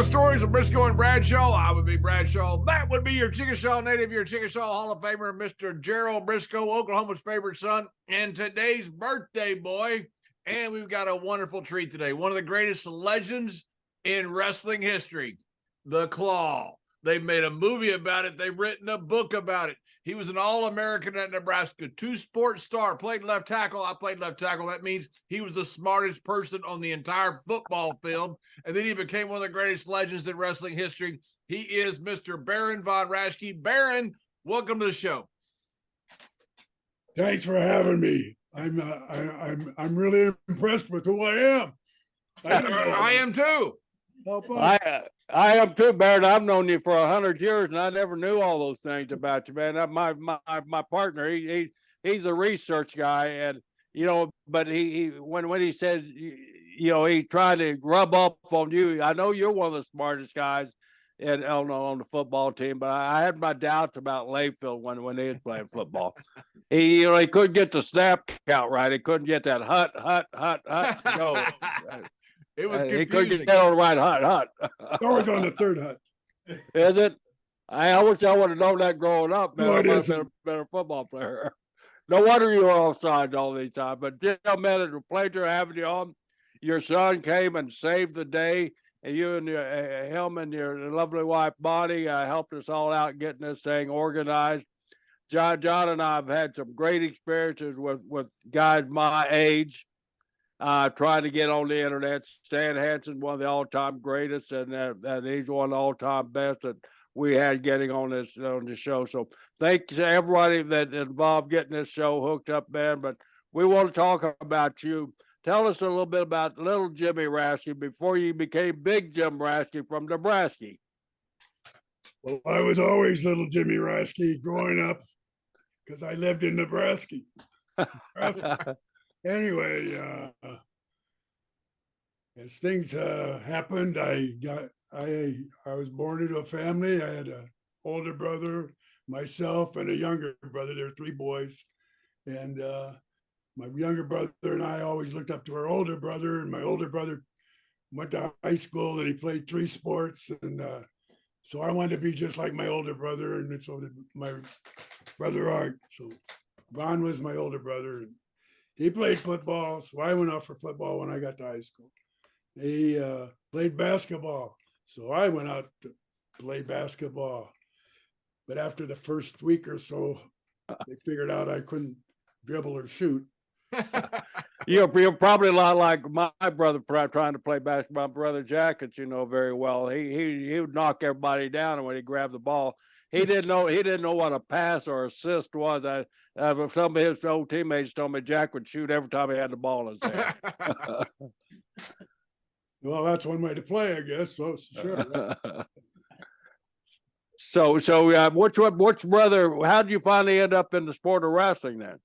the stories of Brisco and Bradshaw. I would be Bradshaw. That would be your Chickasaw native, your Chickasaw Hall of Famer, Mr. Gerald Brisco, Oklahoma's favorite son, and today's birthday boy. And we've got a wonderful treat today. One of the greatest legends in wrestling history, The Claw. They've made a movie about it. They've written a book about it. He was an All-American at Nebraska, two-sport star, played left tackle. I played left tackle. That means he was the smartest person on the entire football field. And then he became one of the greatest legends in wrestling history. He is Mr. Fritz Von Rasche. Baron, welcome to the show. Thanks for having me. I'm really impressed with who I am. I am too. I am too, Baron. I've known you for 100 years, and I never knew all those things about you, man. My partner, he's the research guy, and but when he says, he tried to rub off on you. I know you're one of the smartest guys on the football team, but I had my doubts about Layfield when he was playing football. He couldn't get the snap count right. He couldn't get that hut go. It was confusing. He couldn't get on the right hut. Always on the third hut. Is it? I wish I would have known that growing up, man. No, I might have been a better football player. No wonder you were offsides all these times. But man, it's a pleasure having you on. Your son came and saved the day, and you and him and your lovely wife Bonnie helped us all out getting this thing organized. John and I have had some great experiences with guys my age. Trying to get on the internet. Stan Hansen's one of the all-time greatest, and he's one of the all-time best that we had getting on the show. So thanks to everybody that involved getting this show hooked up, man. But we want to talk about you. Tell us a little bit about little Jimmy Raschke before you became Big Jim Raschke from Nebraska. Well, I was always little Jimmy Raschke growing up because I lived in Nebraska. Anyway, as things happened, I was born into a family. I had an older brother, myself, and a younger brother. There were three boys, and my younger brother and I always looked up to our older brother. And my older brother went to high school and he played three sports, and so I wanted to be just like my older brother, and so did my brother Art. So Ron was my older brother. And he played football, so I went out for football when I got to high school. He played basketball, so I went out to play basketball. But after the first week or so, they figured out I couldn't dribble or shoot. You're probably a lot like my brother trying to play basketball. My brother Jack, that you know very well. He would knock everybody down, and when he grabbed the ball, he didn't know what a pass or assist was. Some of his old teammates told me Jack would shoot every time he had the ball in his hand. Well, that's one way to play, I guess. So sure. So which brother? How did you finally end up in the sport of wrestling then?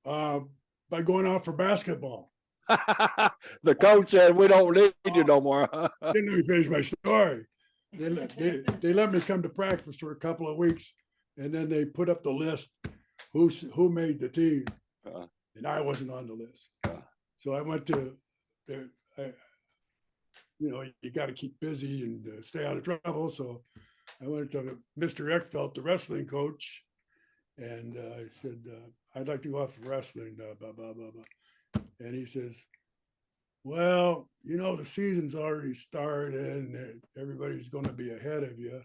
By going out for basketball. The coach said, "We don't need you no more." Didn't let me finish my story. They let me come to practice for a couple of weeks, and then they put up the list who made the team, and I wasn't on the list. So I went to, you got to keep busy and stay out of trouble. So I went to Mr. Eckfeldt, the wrestling coach, and I said, I'd like to go out for wrestling, blah, blah, blah, blah. And he says, well, the season's already started and everybody's going to be ahead of you,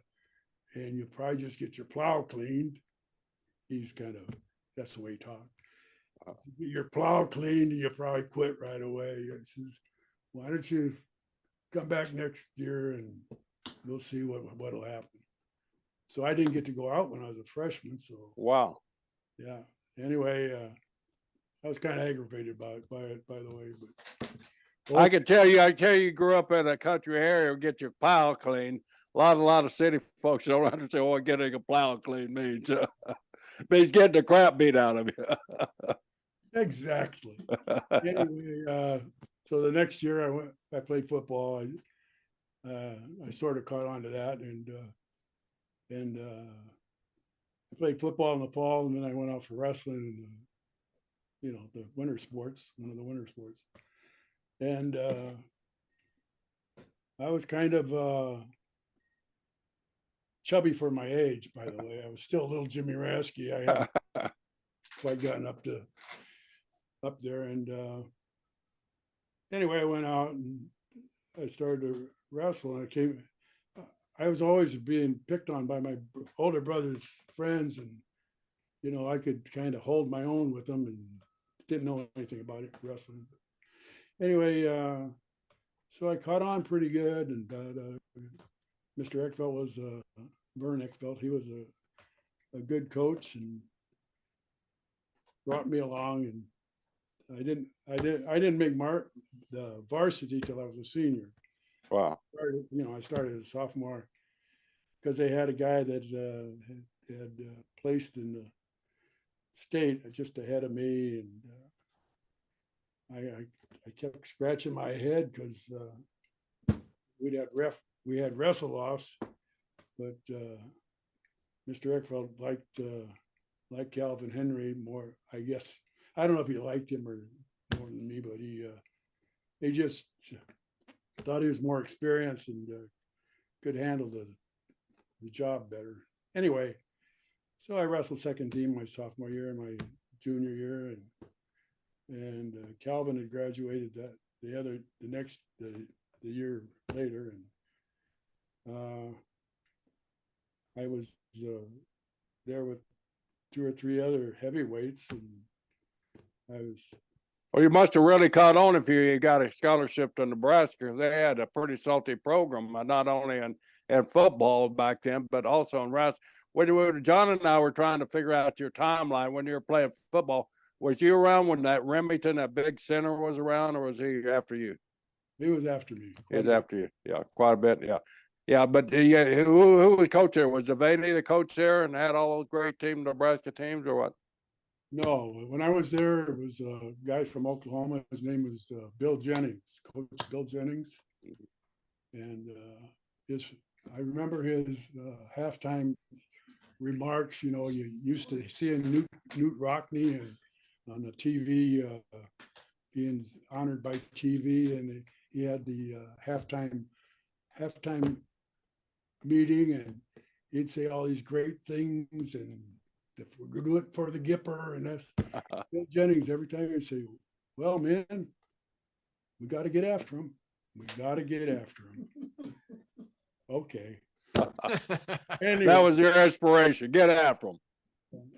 and you'll probably just get your plow cleaned. That's the way he talked. Get your plow cleaned and you'll probably quit right away. He says, why don't you come back next year and we'll see what'll happen. So I didn't get to go out when I was a freshman. So wow. Yeah. Anyway, I was kind of aggravated by it, by the way. But I can tell you grew up in a country area and get your plow clean. A lot of city folks don't understand what getting a plow clean means. Means getting the crap beat out of you. Exactly. Anyway, so the next year I played football. I sort of caught on to that, and I played football in the fall, and then I went out for wrestling, and the winter sports, one of the winter sports. And I was kind of chubby for my age, by the way. I was still a little Jimmy Raschke. I hadn't quite gotten up there. And anyway, I went out and I started to wrestle, and I was always being picked on by my older brother's friends, and I could kind of hold my own with them and didn't know anything about it, wrestling. Anyway, so I caught on pretty good, and Mr. Eckfeld was Vern Eckfeld. He was a good coach and brought me along, and I didn't make the varsity till I was a senior. Wow. I started as a sophomore because they had a guy that had placed in the state just ahead of me, and I kept scratching my head because we had wrestle offs, but Mr. Eckfeld liked Calvin Henry more. I guess I don't know if he liked him or more than me, but he just thought he was more experienced and could handle the job better. Anyway, so I wrestled second team my sophomore year and my junior year, and Calvin had graduated the year later, and I was there with 2 or 3 other heavyweights, and I was. Well, you must have really caught on if you got a scholarship to Nebraska, because they had a pretty salty program, not only in football back then, but also in wrestling. When John and I were trying to figure out your timeline when you were playing football, was you around when that Remington, that big center, was around, or was he after you? He was after me. He was after you, yeah, quite a bit, yeah. Yeah, but yeah, who was coach there? Was Devaney the coach there and had all those great Nebraska teams, or what? No, when I was there, it was a guy from Oklahoma. His name was Bill Jennings, Coach Bill Jennings. And I remember his halftime remarks. You used to seeing Newt Rockney and on the TV, being honored by TV, and he had the halftime meeting, and he'd say all these great things, and if we're going to do it for the Gipper, and that's Bill Jennings. Every time he'd say, well, man, we got to get after him. We got to get after him. Okay. Anyway, that was your inspiration. Get after them.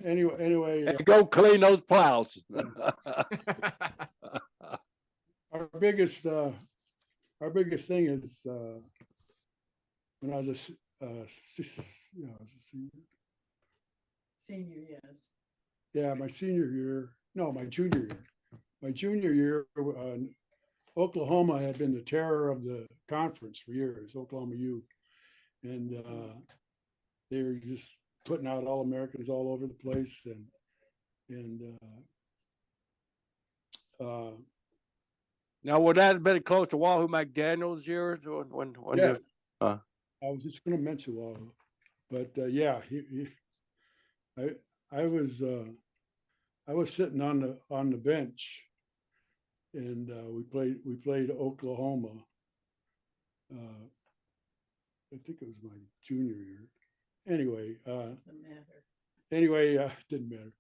Anyway, go clean those plows. Our biggest thing is when I was a senior, yes. Yeah, my senior year. No, my junior year. My junior year, Oklahoma had been the terror of the conference for years. Oklahoma U, and they were just putting out All-Americans all over the place, and now would that have been close to Wahoo McDaniel's years when yes. I was just going to mention Wahoo, but yeah, I was sitting on the bench, and we played Oklahoma. I think it was my junior year. Anyway, Doesn't matter. Anyway, didn't matter.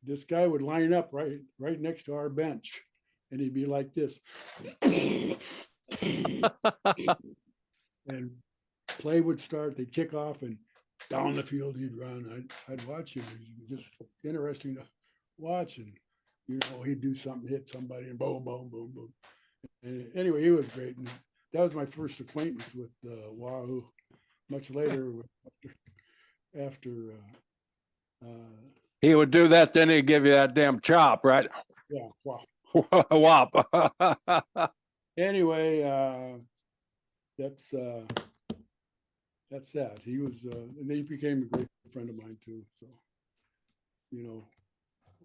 This guy would line up right next to our bench, and he'd be like this, and play would start. They'd kick off, and down the field he'd run. I'd watch him. He's just interesting to watch, and he'd do something, hit somebody, and boom, boom, boom, boom. And anyway, he was great, and that was my first acquaintance with Wahoo. Much later, after he would do that, then he'd give you that damn chop, right? Yeah, wow. Whop. Anyway, that's that. He was, and he became a great friend of mine too. So,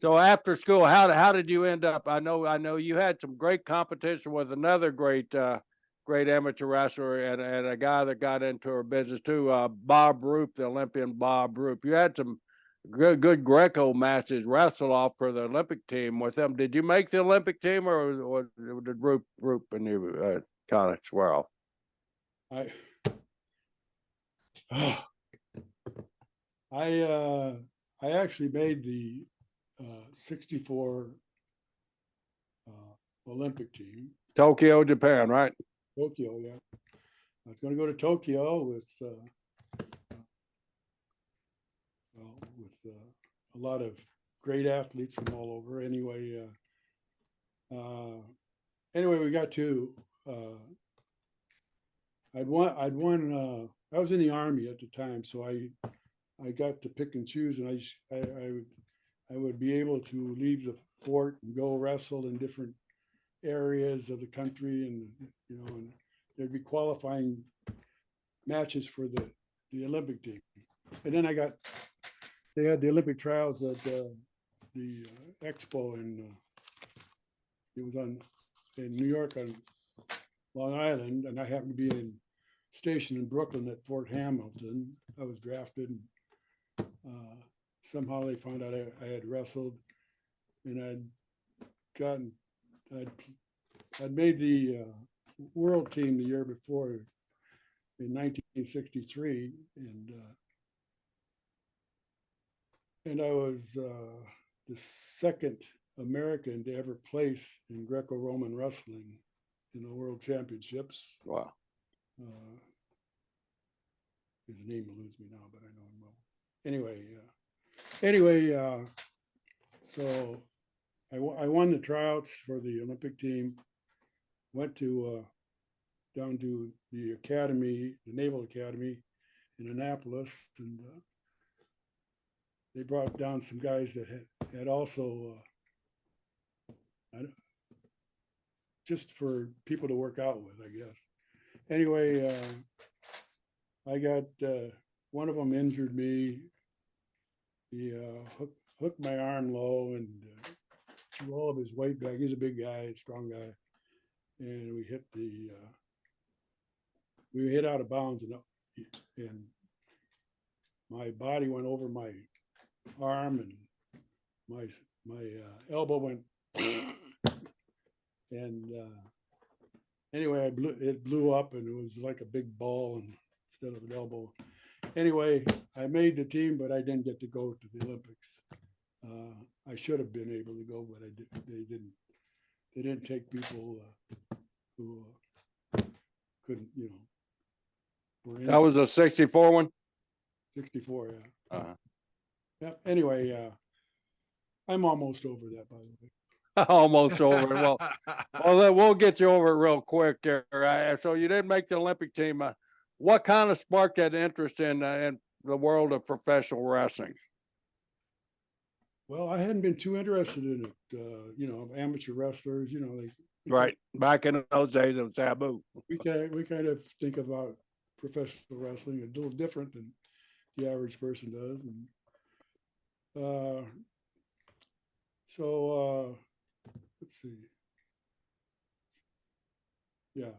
So after school, how did you end up? I know you had some great competition with another great amateur wrestler and a guy that got into our business too, Bob Roop, the Olympian Bob Roop. You had some good Greco matches wrestle off for the Olympic team with them. Did you make the Olympic team, or did Roop and you kind of swear off? I I actually made the 64 Olympic team. Tokyo, Japan, right? Tokyo, yeah. I was going to go to Tokyo with a lot of great athletes from all over. Anyway, we got to. I was in the Army at the time, so I got to pick and choose, and I would be able to leave the fort and go wrestle in different areas of the country, and and there'd be qualifying matches for the Olympic team. And then they had the Olympic trials at the expo it was in New York on Long Island, and I happened to be stationed in Brooklyn at Fort Hamilton. I was drafted, and somehow they found out I had wrestled, and I'd made the world team the year before in 1963, and I was the second American to ever place in Greco-Roman wrestling in the World Championships. Wow. His name eludes me now, but I know him well. Anyway, so I won the tryouts for the Olympic team. Went to down to the academy, the Naval Academy in Annapolis, and they brought down some guys that had also just for people to work out with, I guess. Anyway, I got one of them injured me. He hooked my arm low and threw all of his weight back. He's a big guy, strong guy, and we hit out of bounds, and my body went over my arm, and my elbow went, and anyway, it blew up, and it was like a big ball instead of an elbow. Anyway, I made the team, but I didn't get to go to the Olympics. I should have been able to go, but they didn't. They didn't take people who couldn't, were That was a 64 one? 64, yeah. Uh-huh. Yeah. Anyway, I'm almost over that, by the way. Almost over. Well, we'll get you over it real quick there. So you didn't make the Olympic team. What kind of sparked that interest in the world of professional wrestling? Well, I hadn't been too interested in it. Amateur wrestlers, Right. Back in those days, it was taboo. We kind of think about professional wrestling a little different than the average person does, and so let's see. Yeah.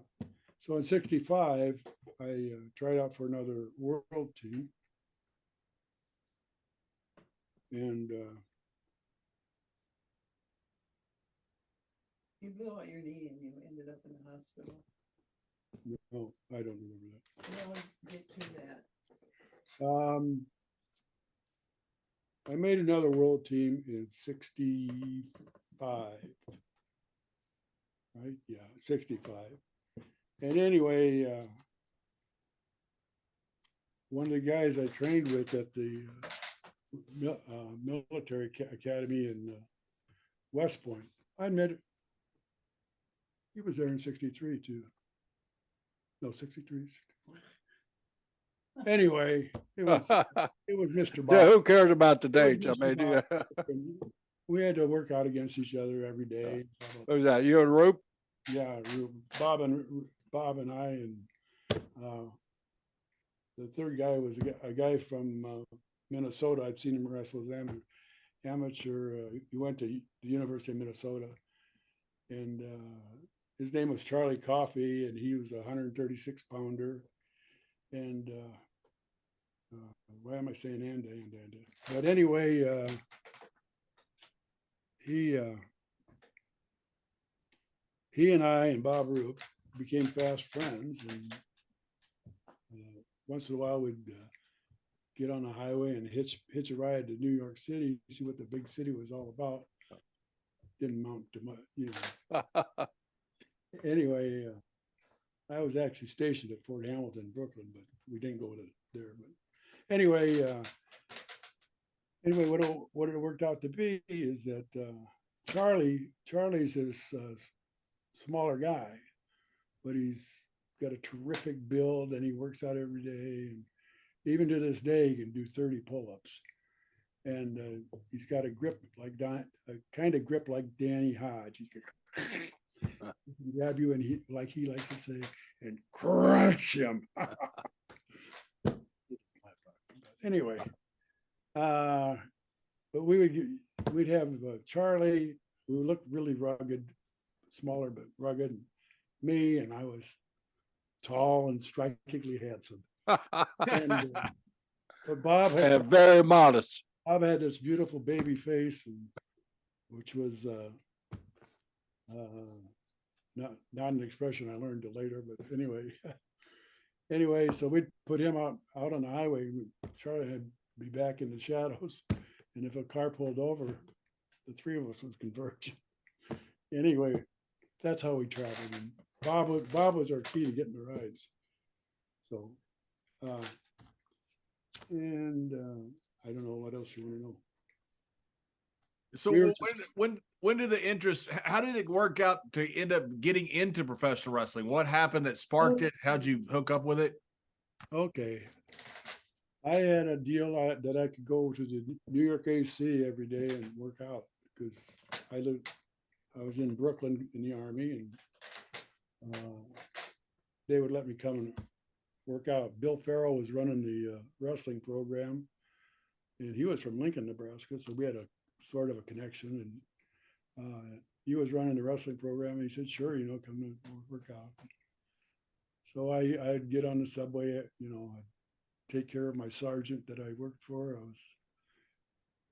So in 65, I tried out for another world team. And you blew out your knee and you ended up in the hospital. No, I don't remember that. We'll get to that. I made another world team in 65. Right? Yeah, 65. And anyway, one of the guys I trained with at the military academy in West Point, I met. He was there in 63 too. No, 63. 64. Anyway, it was Mr. Bob. Yeah, who cares about the dates? I mean, yeah. We had to work out against each other every day. Who's that? You and Roop? Yeah, Bob and I, and the third guy was a guy from Minnesota. I'd seen him wrestle as amateur. He went to the University of Minnesota, and his name was Charlie Coffey, and he was a 136 pounder. And why am I saying and? But anyway, he and I and Bob Roop became fast friends, and once in a while we'd get on the highway and hitch a ride to New York City, see what the big city was all about. Didn't amount to much, you know. Anyway, I was actually stationed at Fort Hamilton, Brooklyn, but we didn't go to there. But anyway, what it worked out to be is that Charlie's this smaller guy, but he's got a terrific build and he works out every day. And even to this day, he can do 30 pull-ups. And he's got a grip like a kind of grip like Danny Hodge. He can grab you and he likes to say, and crunch him. Anyway, but we'd have Charlie, who looked really rugged, smaller but rugged, and me, and I was tall and strikingly handsome. And, but Bob had very modest. Bob had this beautiful baby face, and which was not an expression I learned till later, but anyway, so we'd put him out on the highway. Charlie had to be back in the shadows, and if a car pulled over, the three of us would converge. Anyway, that's how we traveled. And Bob was our key to getting the rides. So, I don't know what else you want to know. So when did the interest, how did it work out to end up getting into professional wrestling? What happened that sparked it? How'd you hook up with it? Okay. I had a deal that I could go to the New York AC every day and work out because I was in Brooklyn in the Army, and they would let me come and work out. Bill Farrell was running the wrestling program, and he was from Lincoln, Nebraska, so we had a sort of a connection. And he was running the wrestling program, and he said, "Sure, come and work out." So I'd get on the subway, I'd take care of my sergeant that I worked for.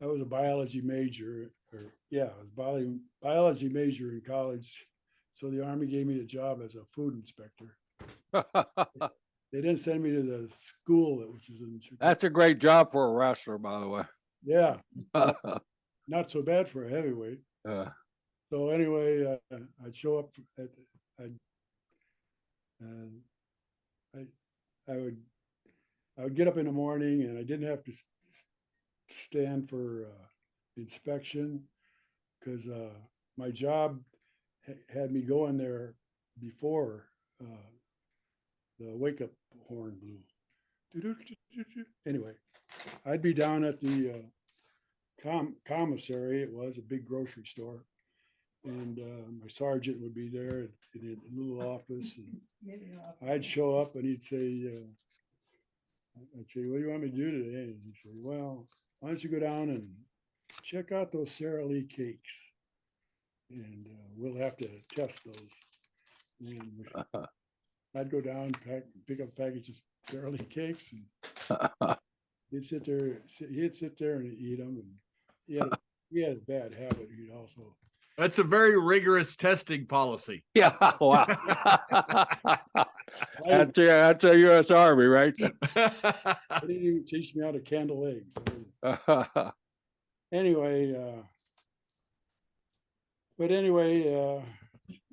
I was a biology major, I was biology major in college. So the Army gave me a job as a food inspector. They didn't send me to the school that was in Chicago. That's a great job for a wrestler, by the way. Yeah. Not so bad for a heavyweight. So anyway, I'd show up I would get up in the morning, and I didn't have to stand for inspection because my job had me going there before the wake up horn blew. Anyway, I'd be down at the commissary. It was a big grocery store, and my sergeant would be there in a little office, and I'd show up, and he'd say, I'd say, "What do you want me to do today?" And he'd say, "Well, why don't you go down and check out those Sara Lee cakes, and we'll have to test those." And I'd go down, pick up a package of Sara Lee cakes, and he'd sit there and eat them. And he had a bad habit. He'd also. That's a very rigorous testing policy. Yeah, wow. That's a U.S. Army, right? They didn't even teach me how to candle eggs. Anyway, it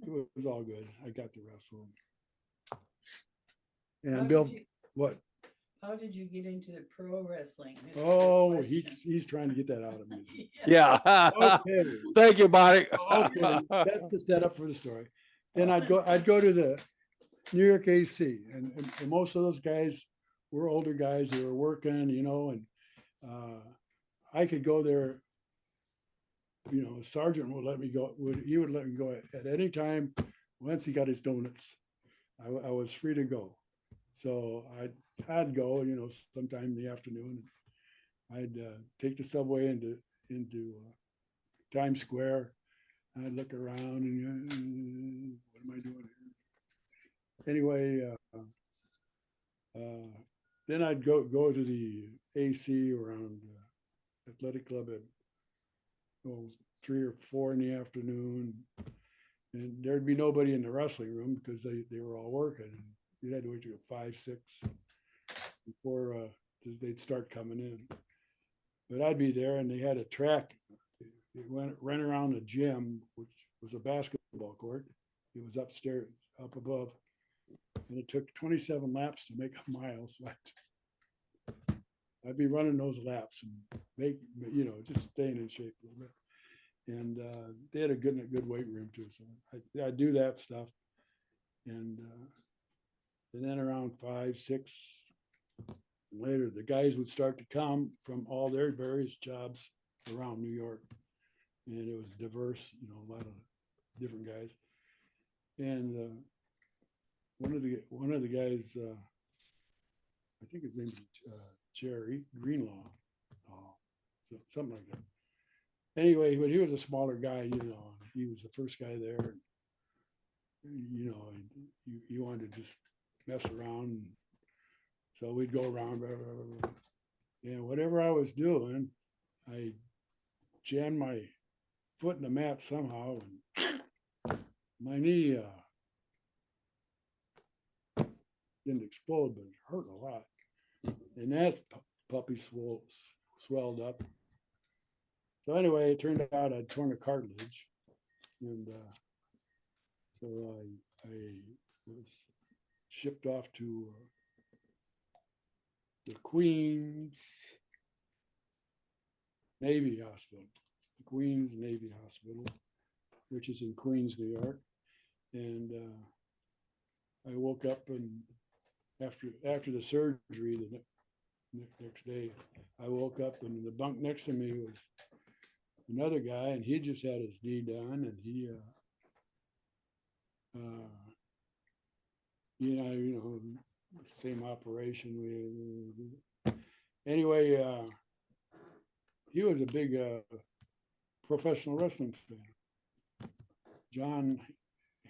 was all good. I got to wrestle. And Bill, what? How did you get into the pro wrestling? Oh, he's trying to get that out of me. Yeah. Okay. Thank you, buddy. Okay, that's the setup for the story. Then I'd go to the New York AC, and most of those guys were older guys. They were working, and I could go there. Sergeant would let me go. He would let me go at any time once he got his donuts. I was free to go. So I'd go, sometime in the afternoon. I'd take the subway into Times Square. I'd look around and what am I doing here? Anyway, then I'd go to the AC around athletic club at 3 or 4 in the afternoon, and there'd be nobody in the wrestling room because they were all working. You had to wait till 5, 6. before they'd start coming in. But I'd be there, and they had a track. It ran around a gym, which was a basketball court. It was upstairs, up above, and it took 27 laps to make a mile. So I'd be running those laps and just staying in shape a little bit. And they had a good weight room too, so I do that stuff. And then around 5, 6 later, the guys would start to come from all their various jobs around New York, and it was diverse, a lot of different guys. And one of the guys, I think his name is Jerry Greenlaw, something like that. Anyway, but he was a smaller guy, he was the first guy there. And, you wanted to just mess around. So we'd go around, blah, blah, blah, blah. And whatever I was doing, I jammed my foot in the mat somehow, and my knee didn't explode, but it hurt a lot. And that puppy swelled up. So anyway, it turned out I'd torn a cartilage, and so I was shipped off to the Queens Navy Hospital, the Queens Navy Hospital, which is in Queens, New York. And I woke up, and after the surgery the next day, I woke up, and in the bunk next to me was another guy, and he just had his knee done, and he same operation. Anyway, he was a big professional wrestling fan. John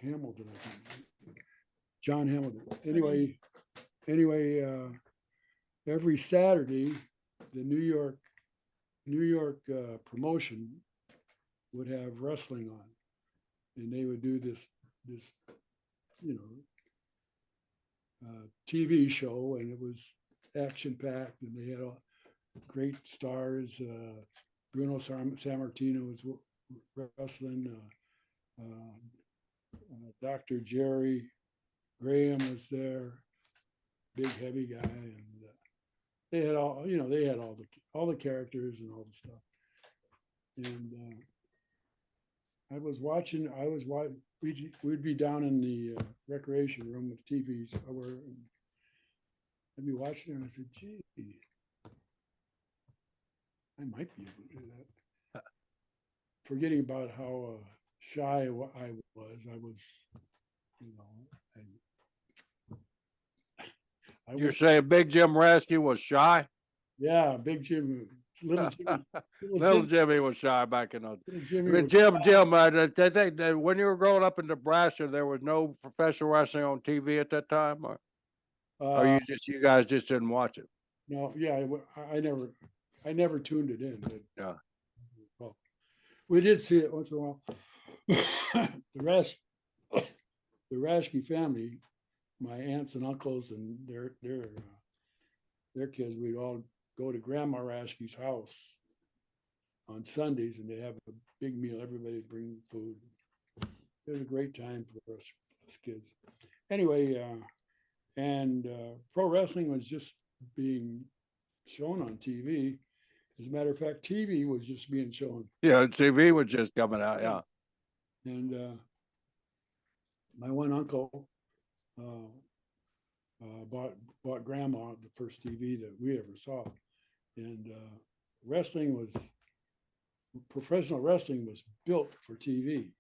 Hamilton, I think. John Hamilton. Anyway, every Saturday, the New York promotion would have wrestling on, and they would do this TV show, and it was action packed, and they had great stars. Bruno Sammartino was wrestling. Dr. Jerry Graham was there, big heavy guy, and they had all the characters and all the stuff. And I was watching. We'd be down in the recreation room with TVs. I'd be watching, and I said, "Gee, I might be able to do that." Forgetting about how shy I was. You're saying Big Jim Raschke was shy? Yeah, Big Jim, little Jimmy, Little Jimmy was shy back in those. Jimmy I mean, was Jim, I think that when you were growing up in Nebraska, there was no professional wrestling on TV at that time, or you guys just didn't watch it? No, yeah, I never tuned it in. But, Yeah. well, we did see it once in a while. The Raschke family, my aunts and uncles and their kids, we'd all go to Grandma Raschke's house on Sundays, and they have a big meal. Everybody bring food. It was a great time for us kids. Anyway, and pro wrestling was just being shown on TV. As a matter of fact, TV was just being shown. Yeah, TV was just coming out. Yeah. And my one uncle bought Grandma the first TV that we ever saw, and professional wrestling was built for TV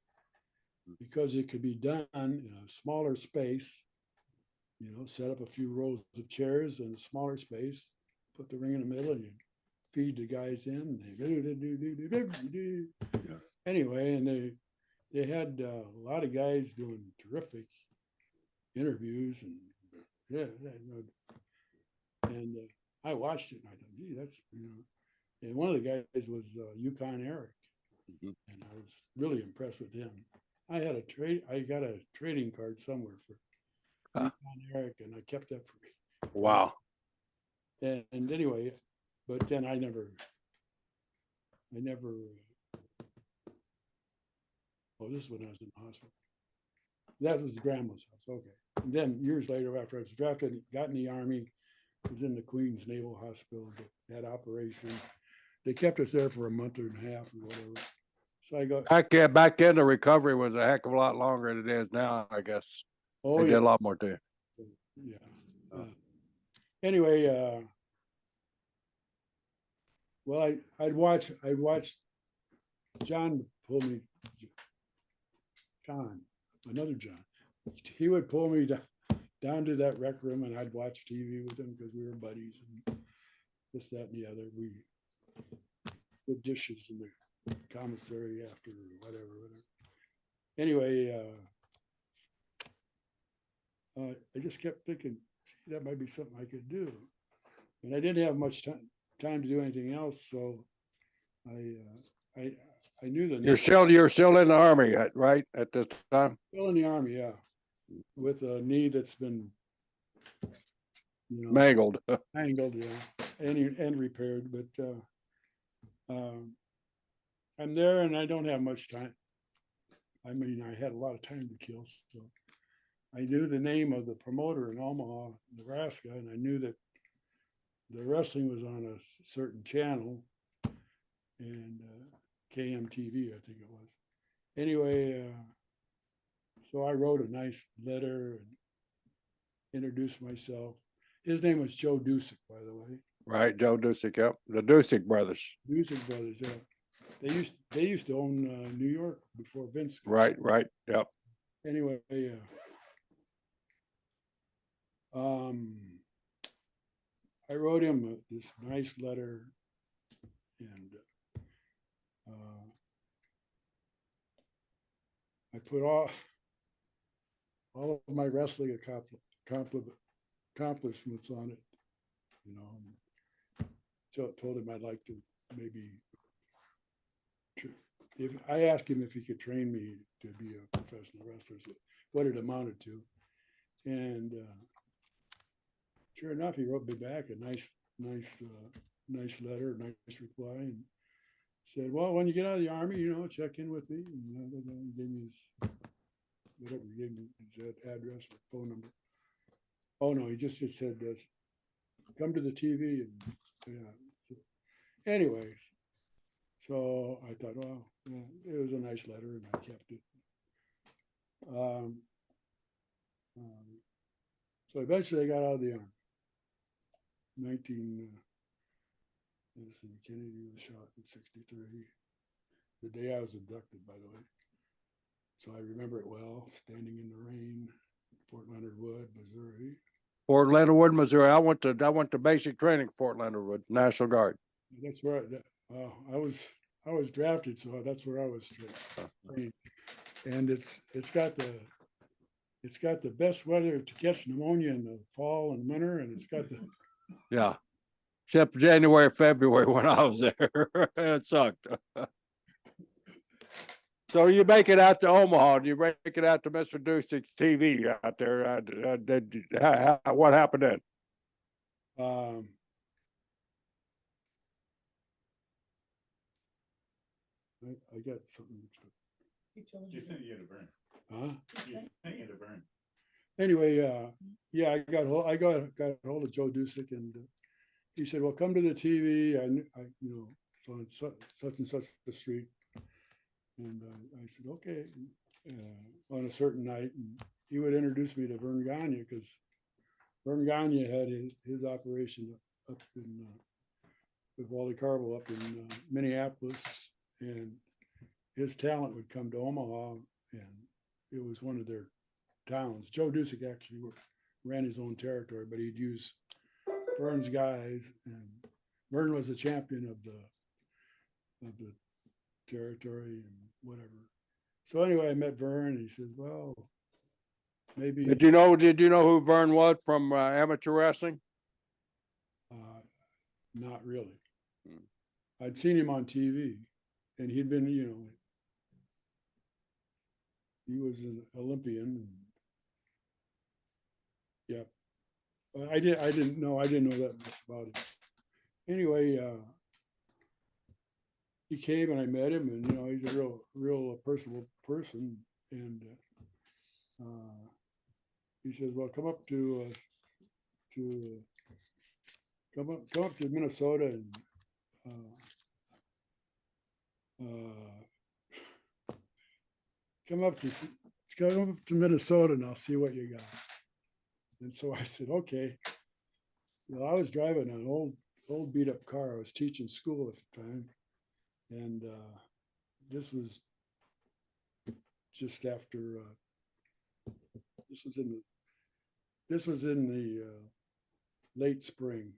because it could be done in a smaller space. Set up a few rows of chairs in a smaller space, put the ring in the middle, and you feed the guys in. Yeah. Anyway, and they had a lot of guys doing terrific interviews, and I watched it, and I thought, gee, that's and one of the guys was Yukon Eric, and I was really impressed with him. I got a trading card somewhere for Yukon Eric, and I kept that for me. Wow. And anyway, but then I never, oh, this is when I was in the hospital. That was grandma's house, okay. And then years later, after I was drafted, got in the Army, was in the Queens Naval Hospital, that operation. They kept us there for a month and a half or whatever. So I got, Back then, the recovery was a heck of a lot longer than it is now, I guess. oh They did yeah, a lot more too. yeah. Anyway, well, I'd watch John pull me, another John. He would pull me down to that rec room, and I'd watch TV with him because we were buddies and this, that, and the other. We did dishes in the commissary after whatever. Anyway, I just kept thinking, see, that might be something I could do, and I didn't have much time to do anything else, so I knew the You're still in the Army, right, at this time? still in the Army, yeah, with a knee that's been, Mangled. angled, yeah, and repaired. But I'm there, and I don't have much time. I mean, I had a lot of time to kill, so I knew the name of the promoter in Omaha, Nebraska, and I knew that the wrestling was on a certain channel, and KMTV, I think it was. Anyway, so I wrote a nice letter and introduced myself. His name was Joe Dusick, by the way. Right, Joe Dusick, yep. The Dusick brothers. Dusick brothers, yeah. They used to own New York before Vince. Right, yep. Anyway, I wrote him this nice letter, and I put all of my wrestling accomplishments on it, told him I'd like to maybe, if I asked him if he could train me to be a professional wrestler, what it amounted to. And sure enough, he wrote me back a nice letter, nice reply, and said, well, when you get out of the Army, check in with me. And he gave me his, whatever, he gave me his address or phone number. Oh no, he just said, come to the TV. And yeah. Anyways, so I thought, well, yeah, it was a nice letter, and I kept it. So eventually I got out of the Army. Kennedy was shot in 1963. The day I was inducted, by the way. So I remember it well, standing in the rain, Fort Leonard Wood, Missouri. Fort Leonard Wood, Missouri. I went to basic training, Fort Leonard Wood, National Guard. That's where I was drafted, so that's where I was trained. And it's got the best weather to catch pneumonia in the fall and winter, and it's got the yeah, except January, February when I was there, it sucked. So you make it out to Omaha? Do you make it out to Mr. Dusick's TV out there? What happened then? I got something. You sent you to Vern. Huh? You sent you to Vern. Anyway, yeah, I got hold of Joe Dusick, and he said, "Well, come to the TV. I on such and such a street." And I said, "Okay." On a certain night, and he would introduce me to Vern Gagne, because Vern Gagne had his operation up in with Wally Carbo up in Minneapolis, and his talent would come to Omaha, and it was one of their towns. Joe Dusick actually ran his own territory, but he'd use Vern's guys, and Vern was the champion of the territory and whatever. So anyway, I met Vern, and he says, "Well, maybe." Did you know who Vern was from amateur wrestling? Not really. I'd seen him on TV, and he'd been, he was an Olympian. And, yeah. I didn't know that much about him. Anyway, he came and I met him, and he's a real personable person. And he says, "Well, come up to Minnesota and come up to Minnesota, and I'll see what you got." And so I said, "Okay." Well, I was driving an old beat up car. I was teaching school at the time, and this was just after. This was in the late spring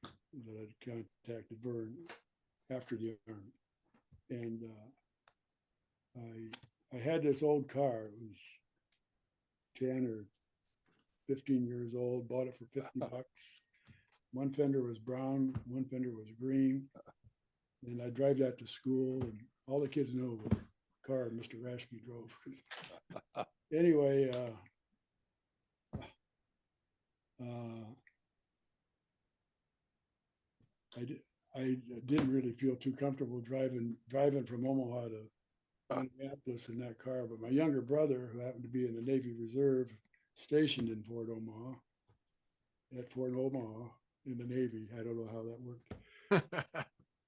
that I contacted Vern after the Army, and I had this old car. It was 10 or 15 years old. Bought it for $50. One fender was brown, one fender was green, and I drive that to school, and all the kids know what car Mr. Raschke drove. Anyway, I didn't really feel too comfortable driving from Omaha to Minneapolis in that car, but my younger brother, who happened to be in the Navy Reserve, stationed in Fort Omaha in the Navy. I don't know how that worked.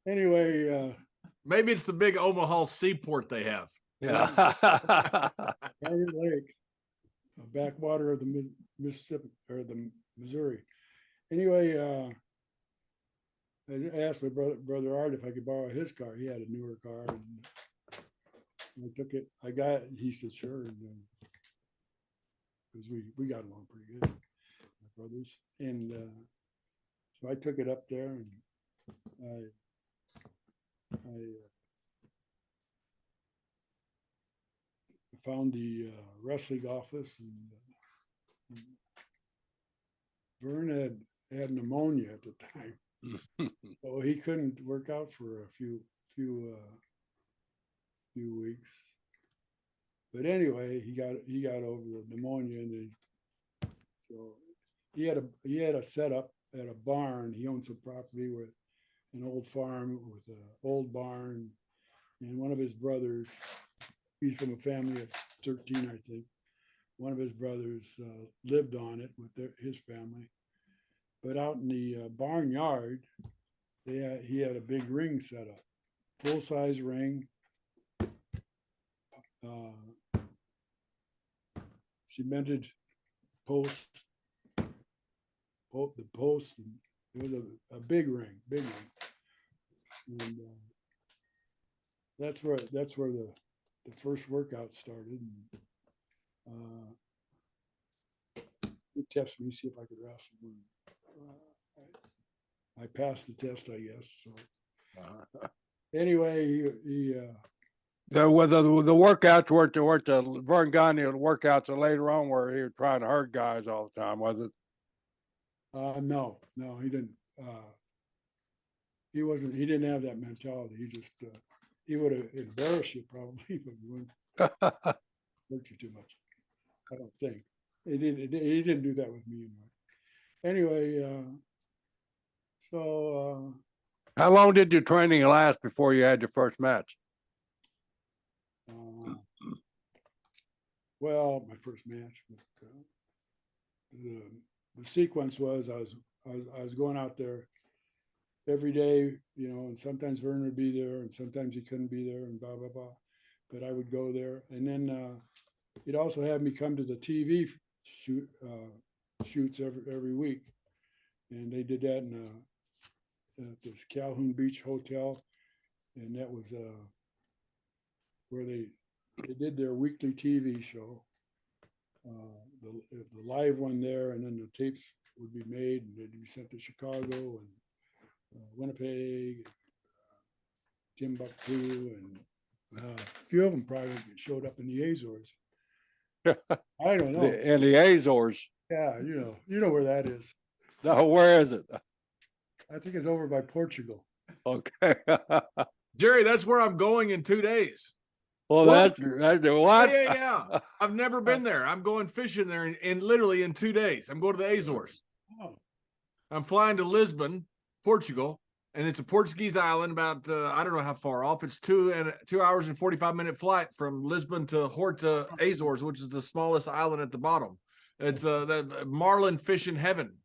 Anyway, maybe it's the big Omaha seaport they have. Yeah. Target Lake, a backwater of the Mississippi or the Missouri. Anyway, I asked my brother Art if I could borrow his car. He had a newer car, and I took it. I got it. He said sure, and because we got along pretty good, my brothers, and so I took it up there, and I found the wrestling office, and Vern had pneumonia at the time, so he couldn't work out for a few weeks. But anyway, he got over the pneumonia, and so he had a setup at a barn. He owned some property with an old farm with an old barn, and one of his brothers, he's from a family of 13, I think. One of his brothers lived on it with his family. But out in the barnyard, he had a big ring set up, full-size ring, cemented posts, the posts, and it was a big ring. And that's where the first workout started. And, he tested me, see if I could wrestle. I passed the test, I guess. So anyway, The workouts weren't the Vern Gagne workouts later on where he was trying to hurt guys all the time, was it? No, he didn't. He didn't have that mentality. He just he would have embarrassed you probably, but he wouldn't hurt you too much. I don't think he didn't do that with me anyway. So how long did your training last before you had your first match? Well, my first match, the sequence was I was going out there every day, and sometimes Vern would be there, and sometimes he couldn't be there, and blah blah blah. But I would go there, and then he'd also have me come to the TV shoots every week, and they did that at this Calhoun Beach Hotel, and that was where they did their weekly TV show, the live one there, and then the tapes would be made and they'd be sent to Chicago and Winnipeg, Timbuktu, and a few of them probably showed up in the Azores. I don't know. In the Azores. Yeah, you know where that is. No, where is it? I think it's over by Portugal. Okay. Jerry, that's where I'm going in 2 days. Well, What? that's what? Yeah. I've never been there. I'm going fishing there in literally in 2 days. I'm going to the Azores. Oh, I'm flying to Lisbon, Portugal, and it's a Portuguese island about I don't know how far off. It's 2 hours and 45-minute flight from Lisbon to Horta Azores, which is the smallest island at the bottom. It's the marlin fishing heaven.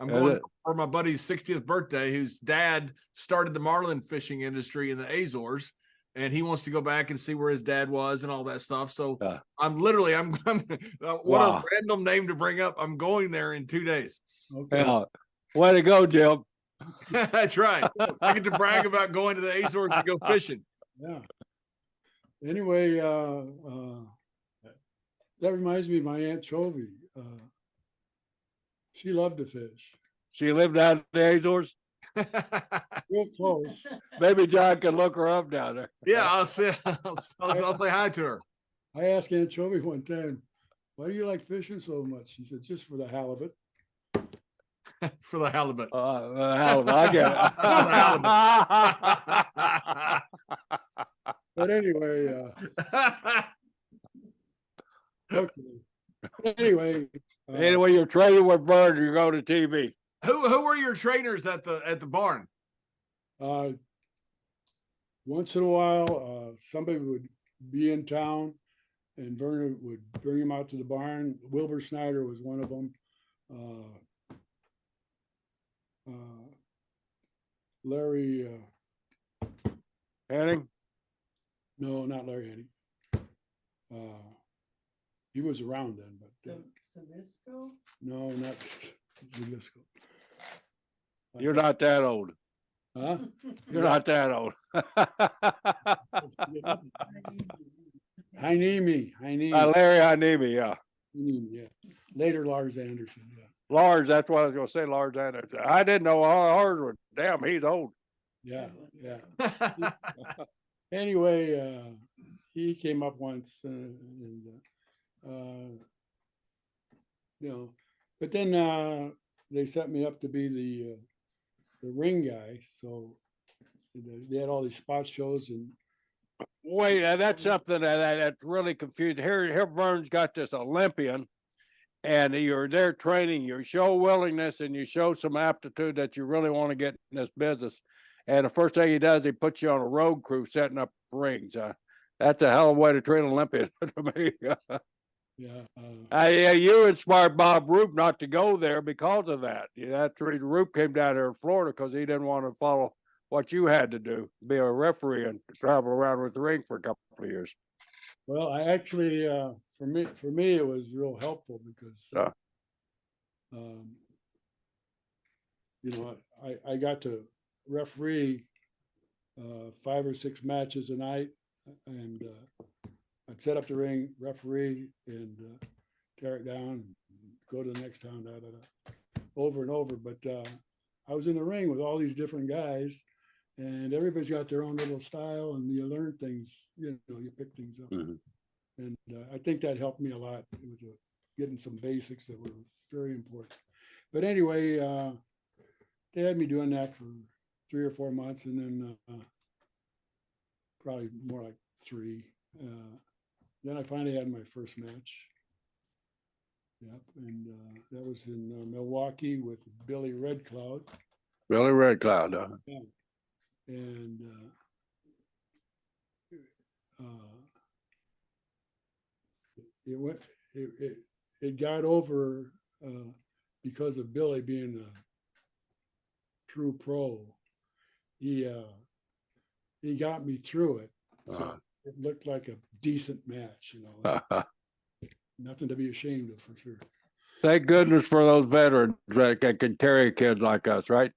I'm going for my buddy's 60th birthday, whose dad started the marlin fishing industry in the Azores, and he wants to go back and see where his dad was and all that stuff. So I'm what a random name to bring up. I'm going there in 2 days. okay. Way to go, Jim. That's right. I get to brag about going to the Azores to go fishing. Yeah. Anyway, that reminds me of my Aunt Chovy. She loved to fish. She lived out in the Azores. Real close. Maybe John can look her up down there. Yeah, I'll say hi to her. I asked Aunt Chovy one time, why do you like fishing so much? She said, just for the halibut. For the halibut. Halibut, I get it. But anyway, okay. Anyway, you're training with Vern, you go to TV. Who were your trainers at the barn? Once in a while, somebody would be in town, and Vern would bring him out to the barn. Wilbur Snyder was one of them. Larry. Hennig? No, not Larry Hennig. He was around then, but Sabisco? no, not Brisco. You're not that old. Huh? You're not that old. Heinemi. Larry Heinemi, yeah. Yeah. Later, Lars Anderson. Yeah. Lars, that's what I was going to say, Lars Anderson. I didn't know ours were, damn, he's old. Yeah. Anyway, he came up once, and but then they set me up to be the ring guy. So they had all these spot shows and. Wait, that's something that's really confusing. Here, Vern's got this Olympian, and you're there training. You show willingness and you show some aptitude that you really want to get in this business. And the first thing he does, he puts you on a road crew setting up rings. That's a hell of a way to train an Olympian to me. Yeah. You inspired Bob Roop not to go there because of that. That's the reason Roop came down here in Florida, because he didn't want to follow what you had to do, be a referee and travel around with the ring for a couple of years. Well, I actually, for me, it was real helpful because, I got to referee 5 or 6 matches a night, and I'd set up the ring, referee, and tear it down, and go to the next town, over and over. But I was in the ring with all these different guys, and everybody's got their own little style, and you learn things, you pick things up. Mm-hmm. And I think that helped me a lot with getting some basics that were very important. But anyway, they had me doing that for 3 or 4 months, and then probably more like 3. Then I finally had my first match. Yep, and that was in Milwaukee with Billy Red Cloud. Billy Red Cloud. Yeah. And it got over because of Billy being a true pro. He got me through it, so it looked like a decent match, Nothing to be ashamed of, for sure. Thank goodness for those veterans that can carry kids like us, right?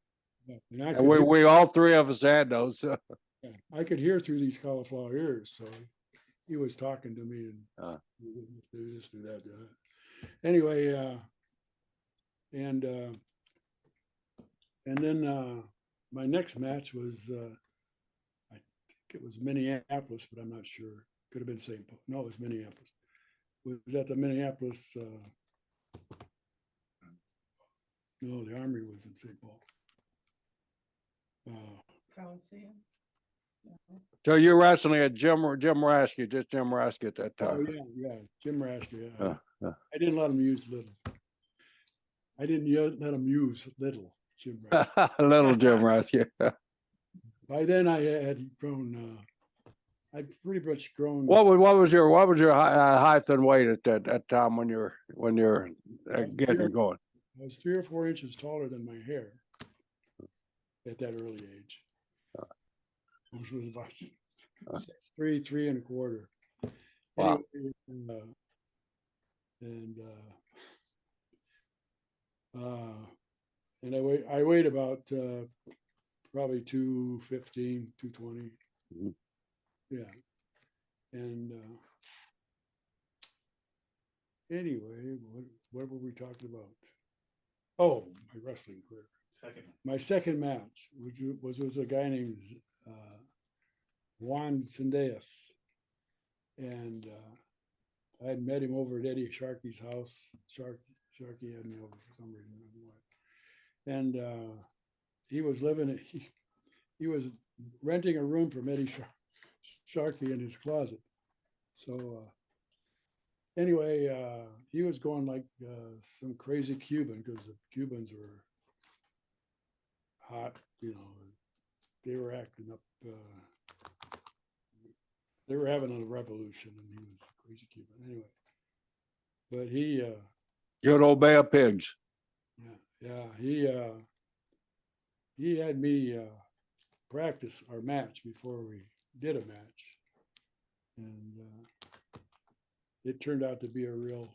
Yeah. And we all 3 of us had those. Yeah, I could hear through these cauliflower ears, so he was talking to me and do this, do that, do that. Anyway, and then my next match was I think it was Minneapolis, but I'm not sure. Could have been St. Paul. No, it was Minneapolis. It was at the Minneapolis. No, the Armory was in St. Paul. Coliseum. So you're wrestling at Jim Raschke, just Jim Raschke at that time. Oh yeah, Jim Raschke. I didn't let him use little. I didn't let him use little Jim Rice. Little Jim Raschke. By then I had grown, I'd pretty much grown. What was your height and weight at that time when you're getting going? I was 3 or 4 inches taller than my hair at that early age, which was about 6'3", 3 1/4. Wow. And I weighed about probably 215, 220. Mhm. Yeah. And anyway, what were we talking about? Oh, my wrestling career. My second match, which was a guy named Juan Sendejas. And I had met him over at Eddie Sharkey's house. Sharkey had me over for some reason. And he was he was renting a room from Eddie Sharkey in his closet. So anyway, he was going like some crazy Cuban, because the Cubans were hot, they were acting up. They were having a revolution, and he was a crazy Cuban. Anyway, but he Good old Bay of Pigs. he had me practice our match before we did a match, and it turned out to be a real,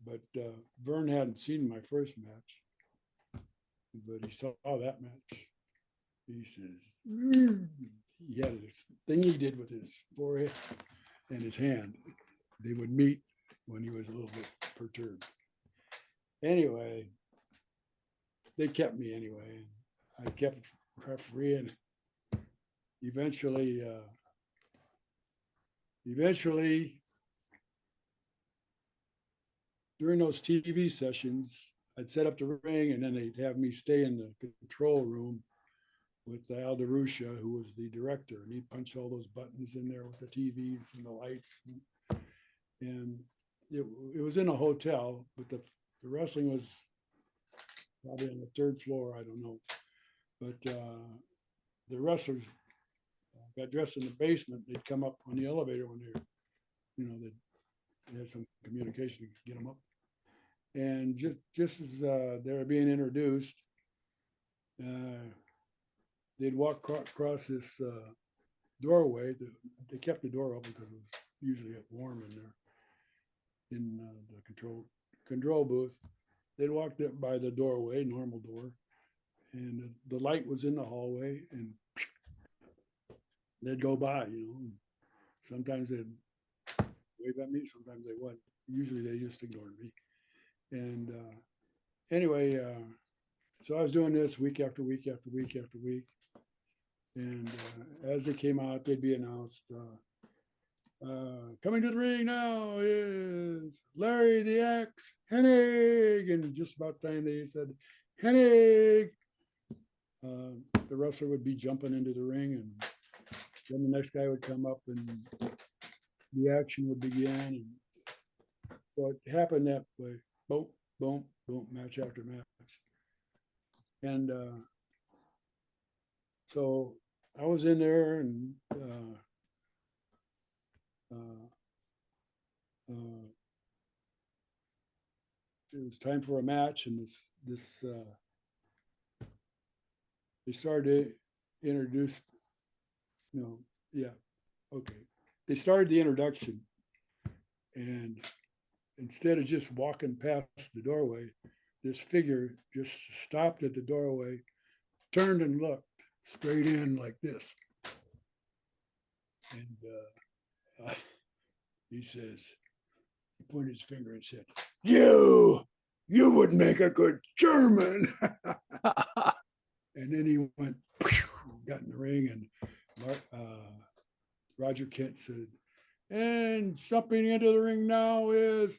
but Vern hadn't seen my first match, but he saw that match. He says, he had this thing he did with his forehead and his hand. They would meet when he was a little bit perturbed. Anyway, they kept me anyway. I kept refereeing. Eventually, during those TV sessions, I'd set up the ring, and then they'd have me stay in the control room with Al DeRusha, who was the director, and he'd punch all those buttons in there with the TVs and the lights. And it was in a hotel, but the wrestling was probably on the 3rd floor, I don't know. But the wrestlers got dressed in the basement. They'd come up on the elevator when they had some communication to get them up. And just as they were being introduced, they'd walk across this doorway. They kept the door open because it was usually warm in there, in the control booth. They'd walk by the doorway, normal door, and the light was in the hallway, and they'd go by, Sometimes they'd wave at me, sometimes they wouldn't. Usually they just ignored me. And anyway, so I was doing this week after week after week after week. And as they came out, they'd be announced, coming to the ring now is Larry the Axe Hennig. And just about the time they said, Hennig, the wrestler would be jumping into the ring, and then the next guy would come up and the action would begin. And so it happened that way. Boom, boom, boom, match after match. And so I was in there, and it was time for a match, and they started to introduce, they started the introduction, and instead of just walking past the doorway, this figure just stopped at the doorway, turned and looked straight in like this. And he says, he pointed his finger and said, you would make a good German. And then he went, got in the ring, and Roger Kent said, and jumping into the ring now is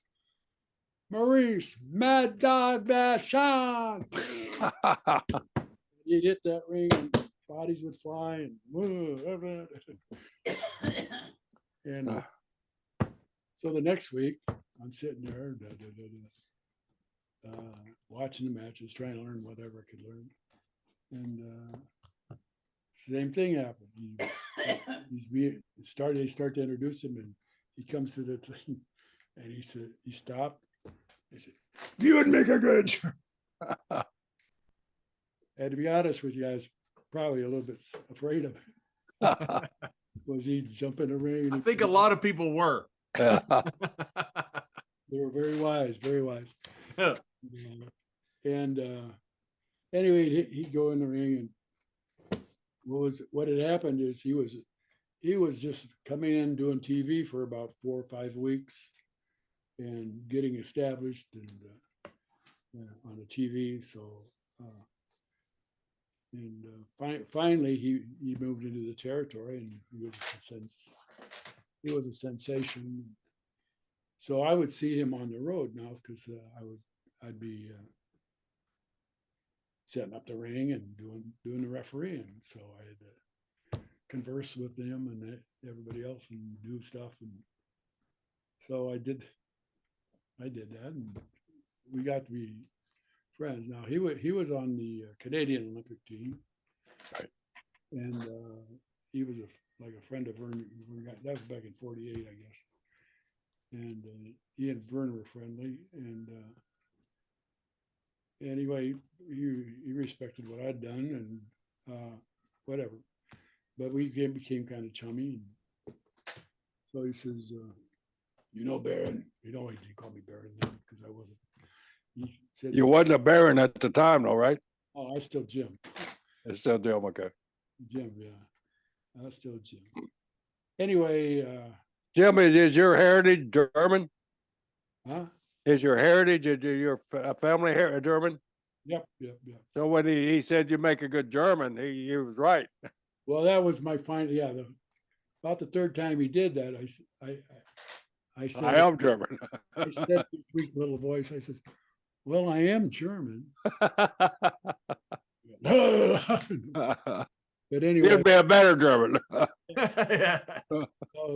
Maurice Mad Dog Vashon. You'd hit that ring, and bodies would fly, And so the next week, I'm sitting there watching the matches, trying to learn whatever I could learn. And same thing happened. They start to introduce him, and he comes to the thing, and he said, he stopped. He said, "You would make a good." And to be honest with you, I was probably a little bit afraid of it. Was he jumping the ring? I think a lot of people were. They were very wise, very wise. And anyway, he'd go in the ring, and what had happened is he was just coming in doing TV for about 4 or 5 weeks and getting established and on the TV. So finally he moved into the territory, and he was a sensation. So I would see him on the road now, because I'd be setting up the ring and doing the refereeing. So I had to converse with them and everybody else and do stuff. And so I did that, and we got to be friends. Now he was on the Canadian Olympic team, right? And he was like a friend of Vern. That was back in '48, I guess. And he and Vern were friendly, and anyway, he respected what I'd done, and whatever. But we became kind of chummy. And so he says, Baron. He called me Baron then, because I wasn't. He said, You wasn't a Baron at the time, though, right? "Oh, I still Jim." It's still Jim, okay. Jim, yeah, I still Jim. Anyway, Jim, is your heritage German? huh? Is your heritage, is your family German? Yep. So when he said you make a good German, he was right. Well, that was my final. Yeah, about the third time he did that, I said, I am German. I said in a sweet little voice, I said, "Well, I am German." But anyway, You'd be a better German. Yeah.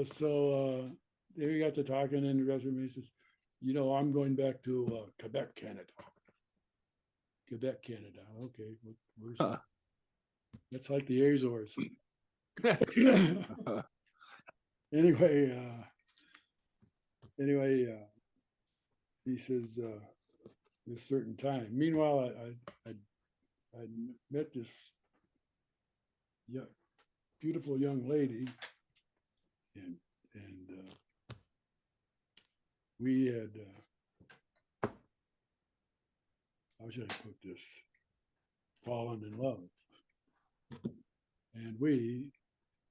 so we got to talking, and the rest of me says, "I'm going back to Quebec, Canada." Quebec, Canada. Okay, where's that? That's like the Azores. Anyway, he says a certain time. Meanwhile, I met this beautiful young lady, and we had how should I put this? Fallen in love, and we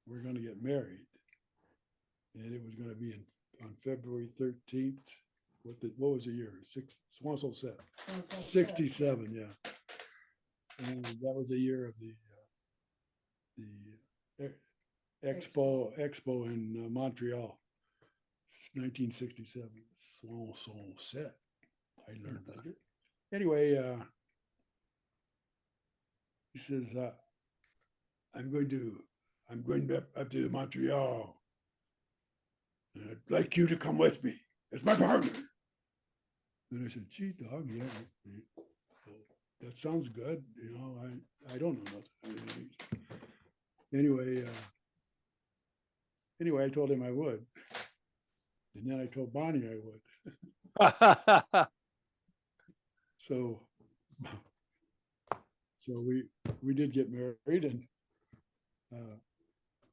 were going to get married, and it was going to be on February 13th. What was the year? 67, yeah. And that was the year of the expo in Montreal, 1967. So set. I learned later. Anyway, he says, I'm going back up to Montreal, and I'd like you to come with me as my partner. And I said, "Gee, dog, yeah, that sounds good. I don't know nothing." Anyway, I told him I would, and then I told Bonnie I would. So we did get married, and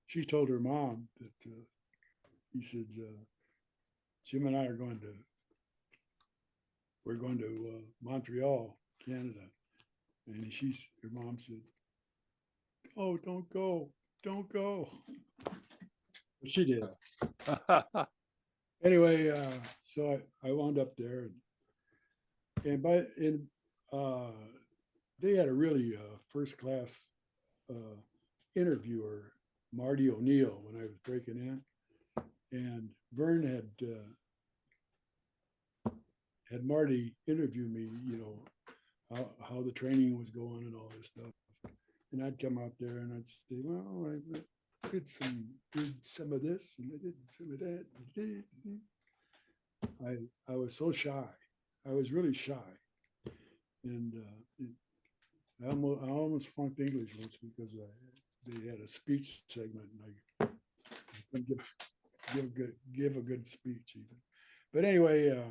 she told her mom that he said, "Jim and I we're going to Montreal, Canada," and her mom said, "Oh, don't go. But she did. Anyway, so I wound up there, and they had a really first class interviewer, Marty O'Neill, when I was breaking in, and Vern had Marty interview me, how the training was going and all this stuff. And I'd come out there and I'd say, "Well, did some of this and I did some of that. I was so shy. I was really shy. And I almost flunked English once because they had a speech segment and I couldn't give a good speech even. But anyway,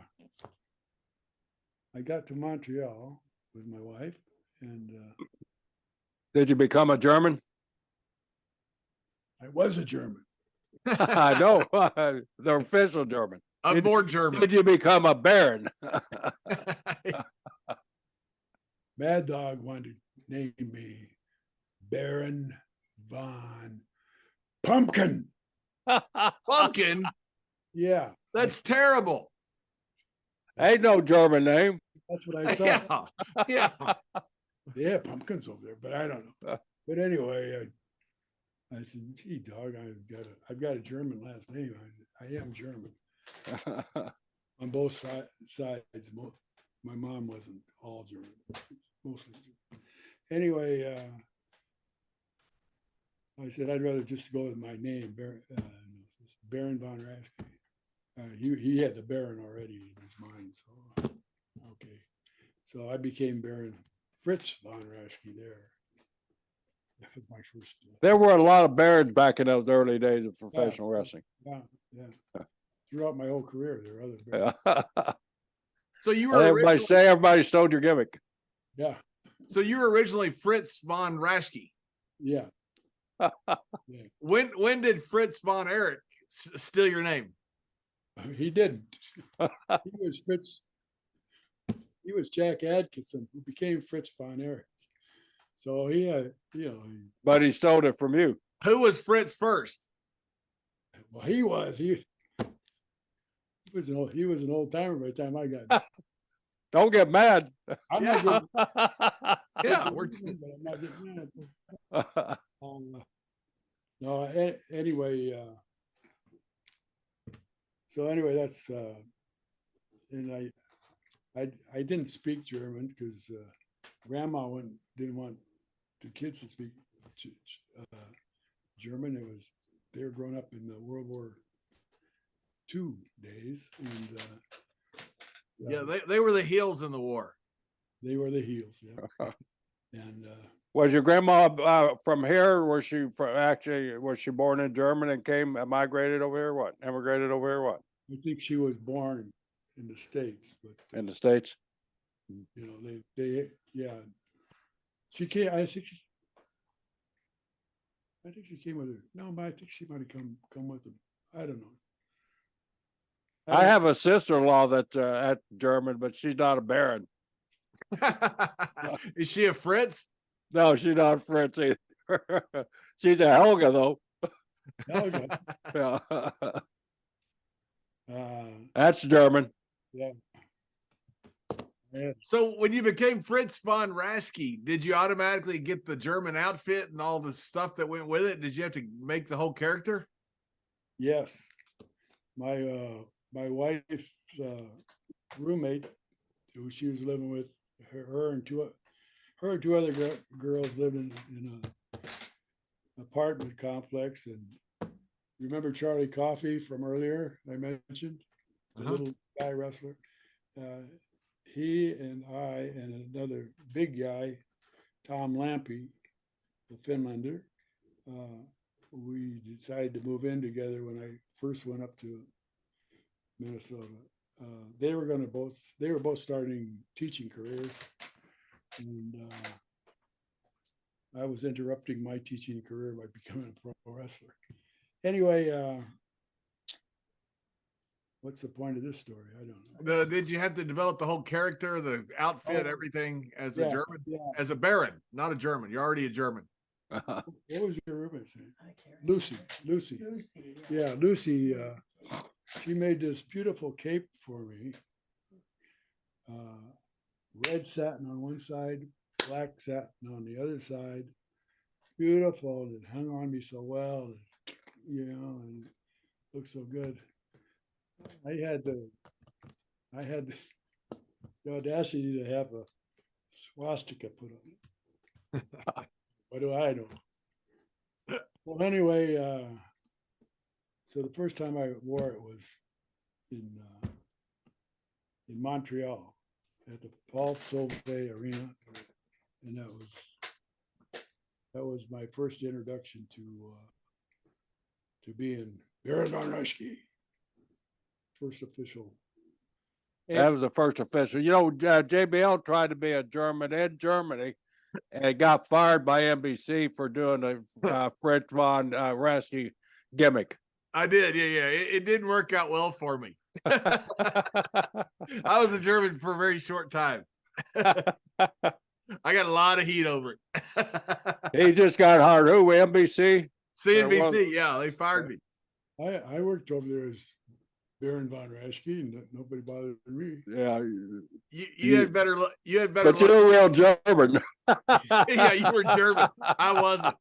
I got to Montreal with my wife and Did you become a German? I was a German. I know, the official German. I'm more German. Did you become a baron? Mad Dog wanted to name me Baron Von Pumpkin. Pumpkin? Yeah, That's terrible. Ain't no German name. that's what I thought. Yeah. Yeah. Yeah, pumpkins over there, but I don't know. But anyway, I said, "Gee, dog, I've got a German last name. I am German on both sides. My mom wasn't all German, mostly German. Anyway, I said I'd rather just go with my name, Baron Von Rasche. He had the Baron already in his mind, so okay. So I became Baron Fritz Von Rasche there. That was my first. There were a lot of barons back in those early days of professional wrestling. Yeah. Throughout my whole career, there were other barons. So you were Everybody stole your gimmick. Yeah, So you were originally Fritz Von Rasche. yeah. When did Fritz Von Erich steal your name? He didn't. He was Fritz. He was Jack Atkinson, who became Fritz Von Erich. So he, But he stole it from you. Who was Fritz first? well, he was an old timer by the time I got there. Don't get mad. I'm Yeah. not getting, Yeah, but I'm not getting mad. No, anyway. So anyway, that's and I didn't speak German because Grandma didn't want the kids to speak German. They were growing up in the World War II days, and Yeah, they were the heels in the war. they were the heels. Yeah, and Was your grandma from here? Or was she born in Germany and migrated over here? What? Emigrated over here? What? I think she was born in the States, but In the States? they she came. I think she came with her. No, but I think she might have come with them. I don't know. I have a sister-in-law that's at German, but she's not a baron. Is she a Fritz? No, she's not Fritz either. She's a Helga though. Helga. Yeah. That's German. Yeah. So when you became Fritz Von Rasche, did you automatically get the German outfit and all the stuff that went with it? Did you have to make the whole character? Yes. My wife's roommate, who she was living with, her and two other girls lived in an apartment complex. And remember Charlie Coffey from earlier? I mentioned the little guy wrestler. He and I and another big guy, Tom Lampy, the Finlander, we decided to move in together when I first went up to Minnesota. They were both starting teaching careers, and I was interrupting my teaching career by becoming a pro wrestler. Anyway, what's the point of this story? I don't know. Did you have to develop the whole character, the outfit, everything as a German? Yeah. As a baron, not a German. You're already a German. What was your roommate's name? I can't remember. Lucy. Lucy. Yeah, Lucy. She made this beautiful cape for me. Red satin on one side, black satin on the other side. Beautiful. It hung on me so well, and it looked so good. I had the audacity to have a swastika put on it. What do I know? Well, anyway, so the first time I wore it was in Montreal at the Paul Sauvé Arena, and that was my first introduction to being Fritz Von Rasche, first official. That was the first official. You know, JBL tried to be a German in Germany and got fired by NBC for doing a Fritz Von Rasche gimmick. I did. Yeah. It didn't work out well for me. I was a German for a very short time. I got a lot of heat over it. He just got hired. Who, NBC? CNBC, yeah, they fired me. I worked over there as Baron Von Raschke, and nobody bothered me. Yeah. You had better look. You had better. But you're real German. Yeah, you were German. I wasn't.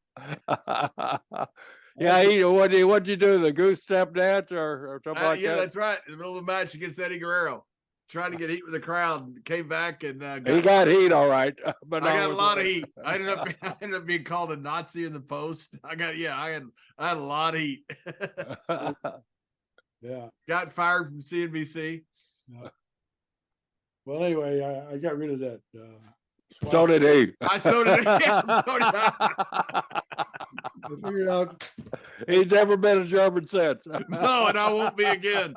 Yeah, what'd you do? The goose step dance or something like that? Yeah, that's right. In the middle of the match against Eddie Guerrero, trying to get heat with the crowd, came back and he got heat, all right. But I got a lot of heat. I ended up being called a Nazi in the post. I had a lot of heat. Yeah. Got fired from CNBC. Yeah. Well, anyway, I got rid of that. So did he. So did yeah, so did I. I figured out. He's never been a German since. No, and I won't be again.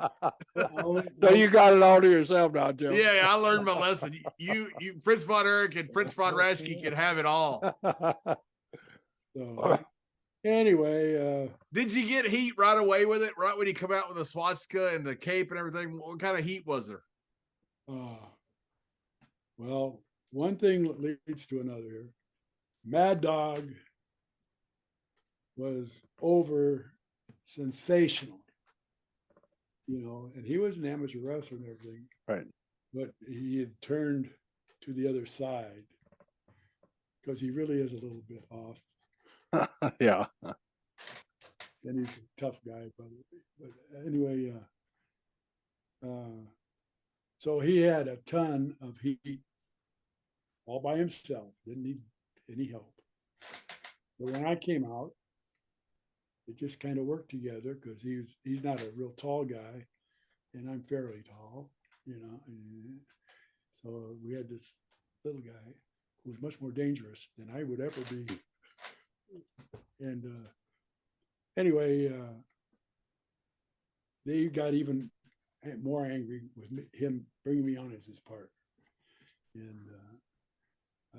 So you got it all to yourself now, Joe. Yeah, I learned my lesson. You Fritz Von Erich and Fritz Von Rasche can have it all. So, anyway, did you get heat right away with it? Right when you come out with the swastika and the cape and everything? What kind of heat was there? well, one thing leads to another here. Mad Dog was over sensational, and he was an amateur wrestler and everything. Right. But he had turned to the other side because he really is a little bit off. Yeah. And he's a tough guy, but anyway, so he had a ton of heat all by himself, didn't need any help. But when I came out, it just kind of worked together because he's not a real tall guy, and I'm fairly tall, So we had this little guy who was much more dangerous than I would ever be. And anyway, they got even more angry with him bringing me on as his partner. And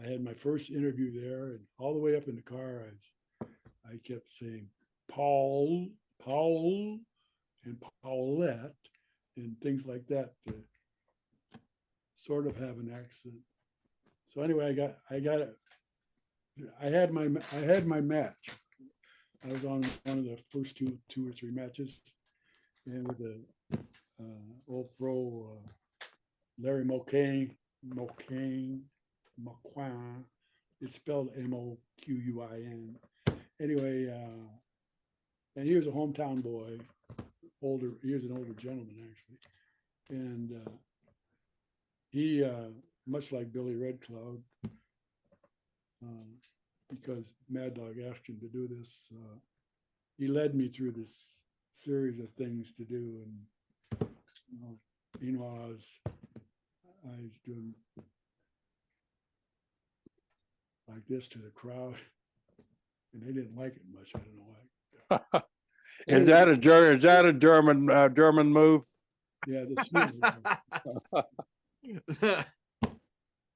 I had my first interview there, and all the way up in the car, I kept saying Paul, and Paulette, and things like that to sort of have an accent. So anyway, I had my match. I was on one of the first two or three matches, and with the old pro Larry McQueen. It's spelled MOQUIN. Anyway, and he was a hometown boy. He was an older gentleman actually, and he much like Billy Red Cloud, because Mad Dog asked him to do this. He led me through this series of things to do, and meanwhile I was doing like this to the crowd, and they didn't like it much. I don't know why. Is that a German move? Yeah,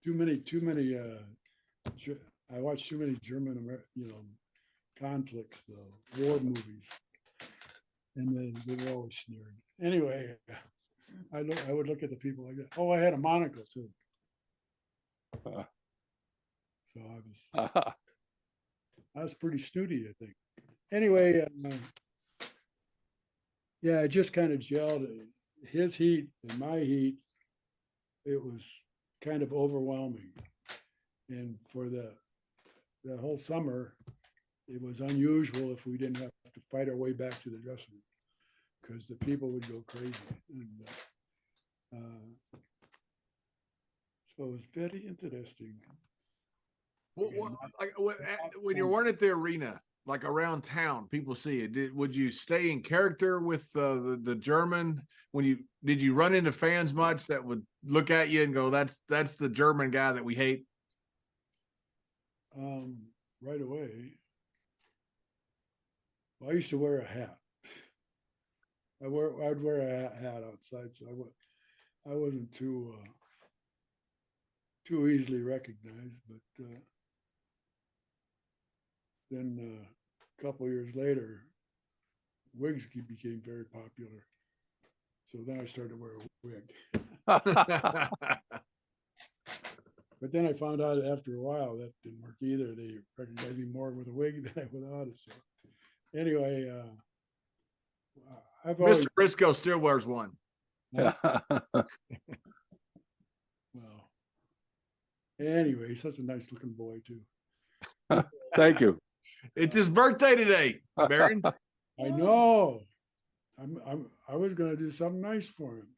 too many. I watched too many German, conflicts, though, war movies, and they were always sneering. Anyway, I would look at the people like that. Oh, I had a monocle too. So I was pretty snooty, I think. Anyway, yeah, it just kind of gelled. His heat and my heat, it was kind of overwhelming. And for the whole summer, it was unusual if we didn't have to fight our way back to the dressing room, because the people would go crazy. And so it was very interesting. When you weren't at the arena, like around town, people see it. Would you stay in character with the German? Did you run into fans much that would look at you and go, that's the German guy that we hate? Right away. Well, I used to wear a hat. I'd wear a hat outside, so I wasn't too easily recognized. But then a couple years later, wigs became very popular. So then I started to wear a wig. But then I found out after a while that didn't work either. They recognized me more with a wig than without it. So anyway, I've always Mr. Brisco still wears one. well. Anyway, he's such a nice looking boy too. Thank you. It's his birthday today, Baron. I know. I was gonna do something nice for him,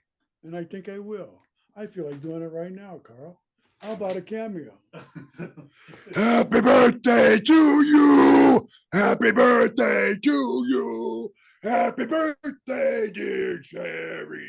and I think I will. I feel like doing it right now, Carl. How about a cameo? Happy birthday to you! Happy birthday to you! Happy birthday, dear Sherry!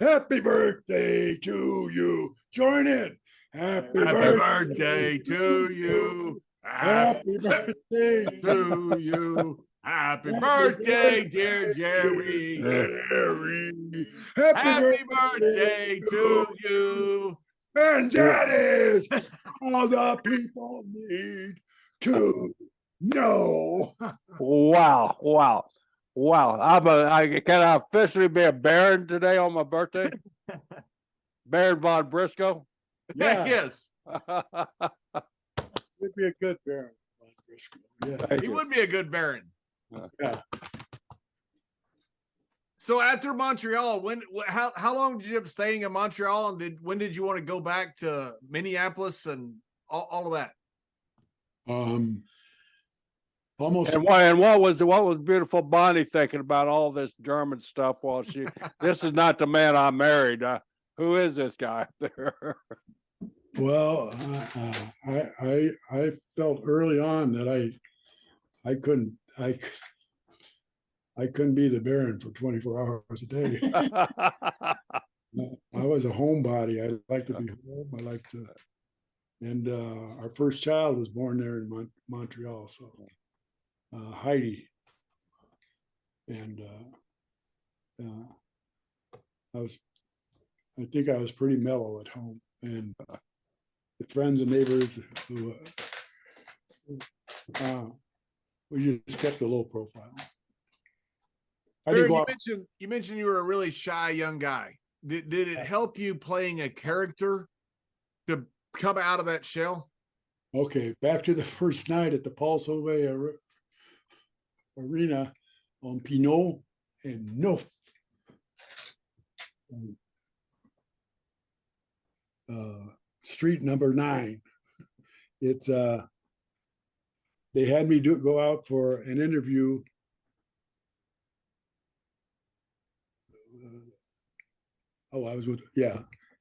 Happy birthday to you! Join in! Happy birthday to you! Happy birthday to you! Happy birthday, dear Jerry! Jerry! Happy birthday to you! And that is all the people need to know. Wow. Can I officially be a Baron today on my birthday? Baron Von Brisco. Yeah. Yes. Would be a good Baron. Yeah. He would be a good Baron. Yeah. So after Montreal, how long did you end up staying in Montreal, and when did you want to go back to Minneapolis and all of that? Almost. And what was beautiful Bonnie thinking about all this German stuff while this is not the man I married. Who is this guy there? Well, I felt early on that I couldn't be the Baron for 24 hours a day. I was a homebody. I like to be home. I like to, and our first child was born there in Montreal. So Heidi, and I think I was pretty mellow at home, and the friends and neighbors who we just kept a low profile. You mentioned you were a really shy young guy. Did it help you playing a character to come out of that shell? Okay, back to the first night at the Paul Sauvé Arena on Pinot and Neuf. Street number 9. It's they had me go out for an interview.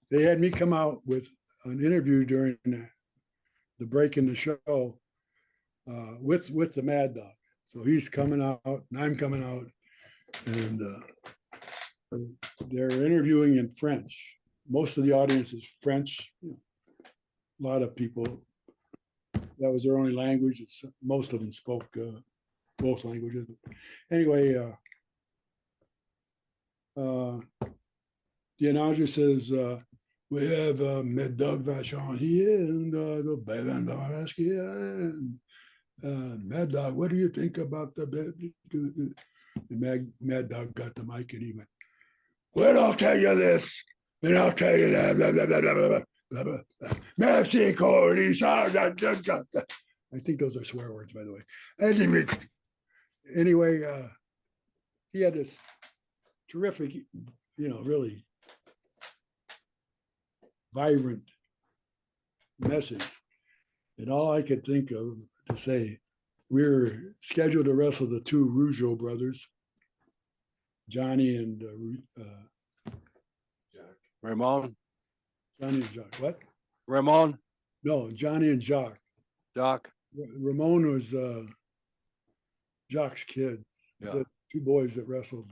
They had me come out with an interview during the break in the show with the Mad Dog. So he's coming out and I'm coming out, and they're interviewing in French. Most of the audience is French. A lot of people, that was their only language. Most of them spoke both languages. Anyway, the announcer says, we have Mad Dog Vashon here and the Fritz Von Rasche here. And Mad Dog, what do you think about the Mad Dog got the mic and he went, well, I'll tell you this, and I'll tell you that, blah, blah, blah, blah, blah, blah, blah. Mexico, I think those are swear words, by the way. Anyway, he had this terrific, really vibrant message. And all I could think of to say, we were scheduled to wrestle the two Rougeau brothers, Johnny and Ramon. Johnny and Jacques. What? Ramon. No, Johnny and Jacques. Doc. Ramon was Jacques' kids, Yeah. the two boys that wrestled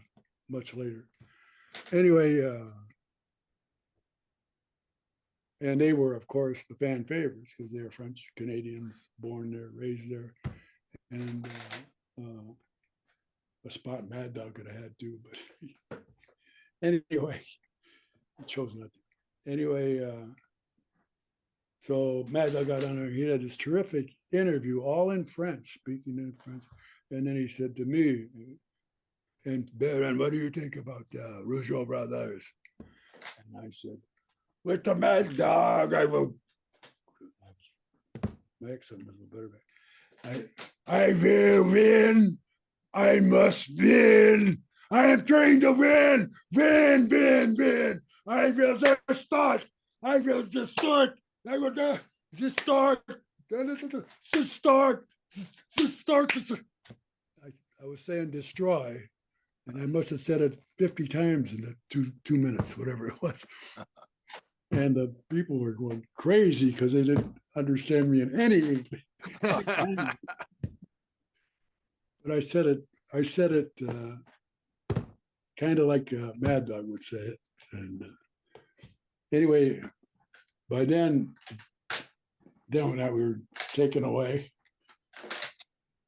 much later. Anyway, and they were, of course, the fan favorites because they were French Canadians, born there, raised there, and a spot Mad Dog could have had too, but anyway, I chose not to. Anyway, so Mad Dog got on there. He had this terrific interview, all in French, speaking in French, and then he said to me, "And Baron, what do you think about Rougeau brothers?" And I said, "With the Mad Dog, I will." My accent was a little better. I will win. I must win. I am trying to win. Win. I will just start. I will just start. I will just start. Just start. Just start. I was saying destroy, and I must have said it 50 times in the two minutes, whatever it was. And the people were going crazy because they didn't understand me in any English. But I said it kind of like Mad Dog would say it. And anyway, by then we were taken away.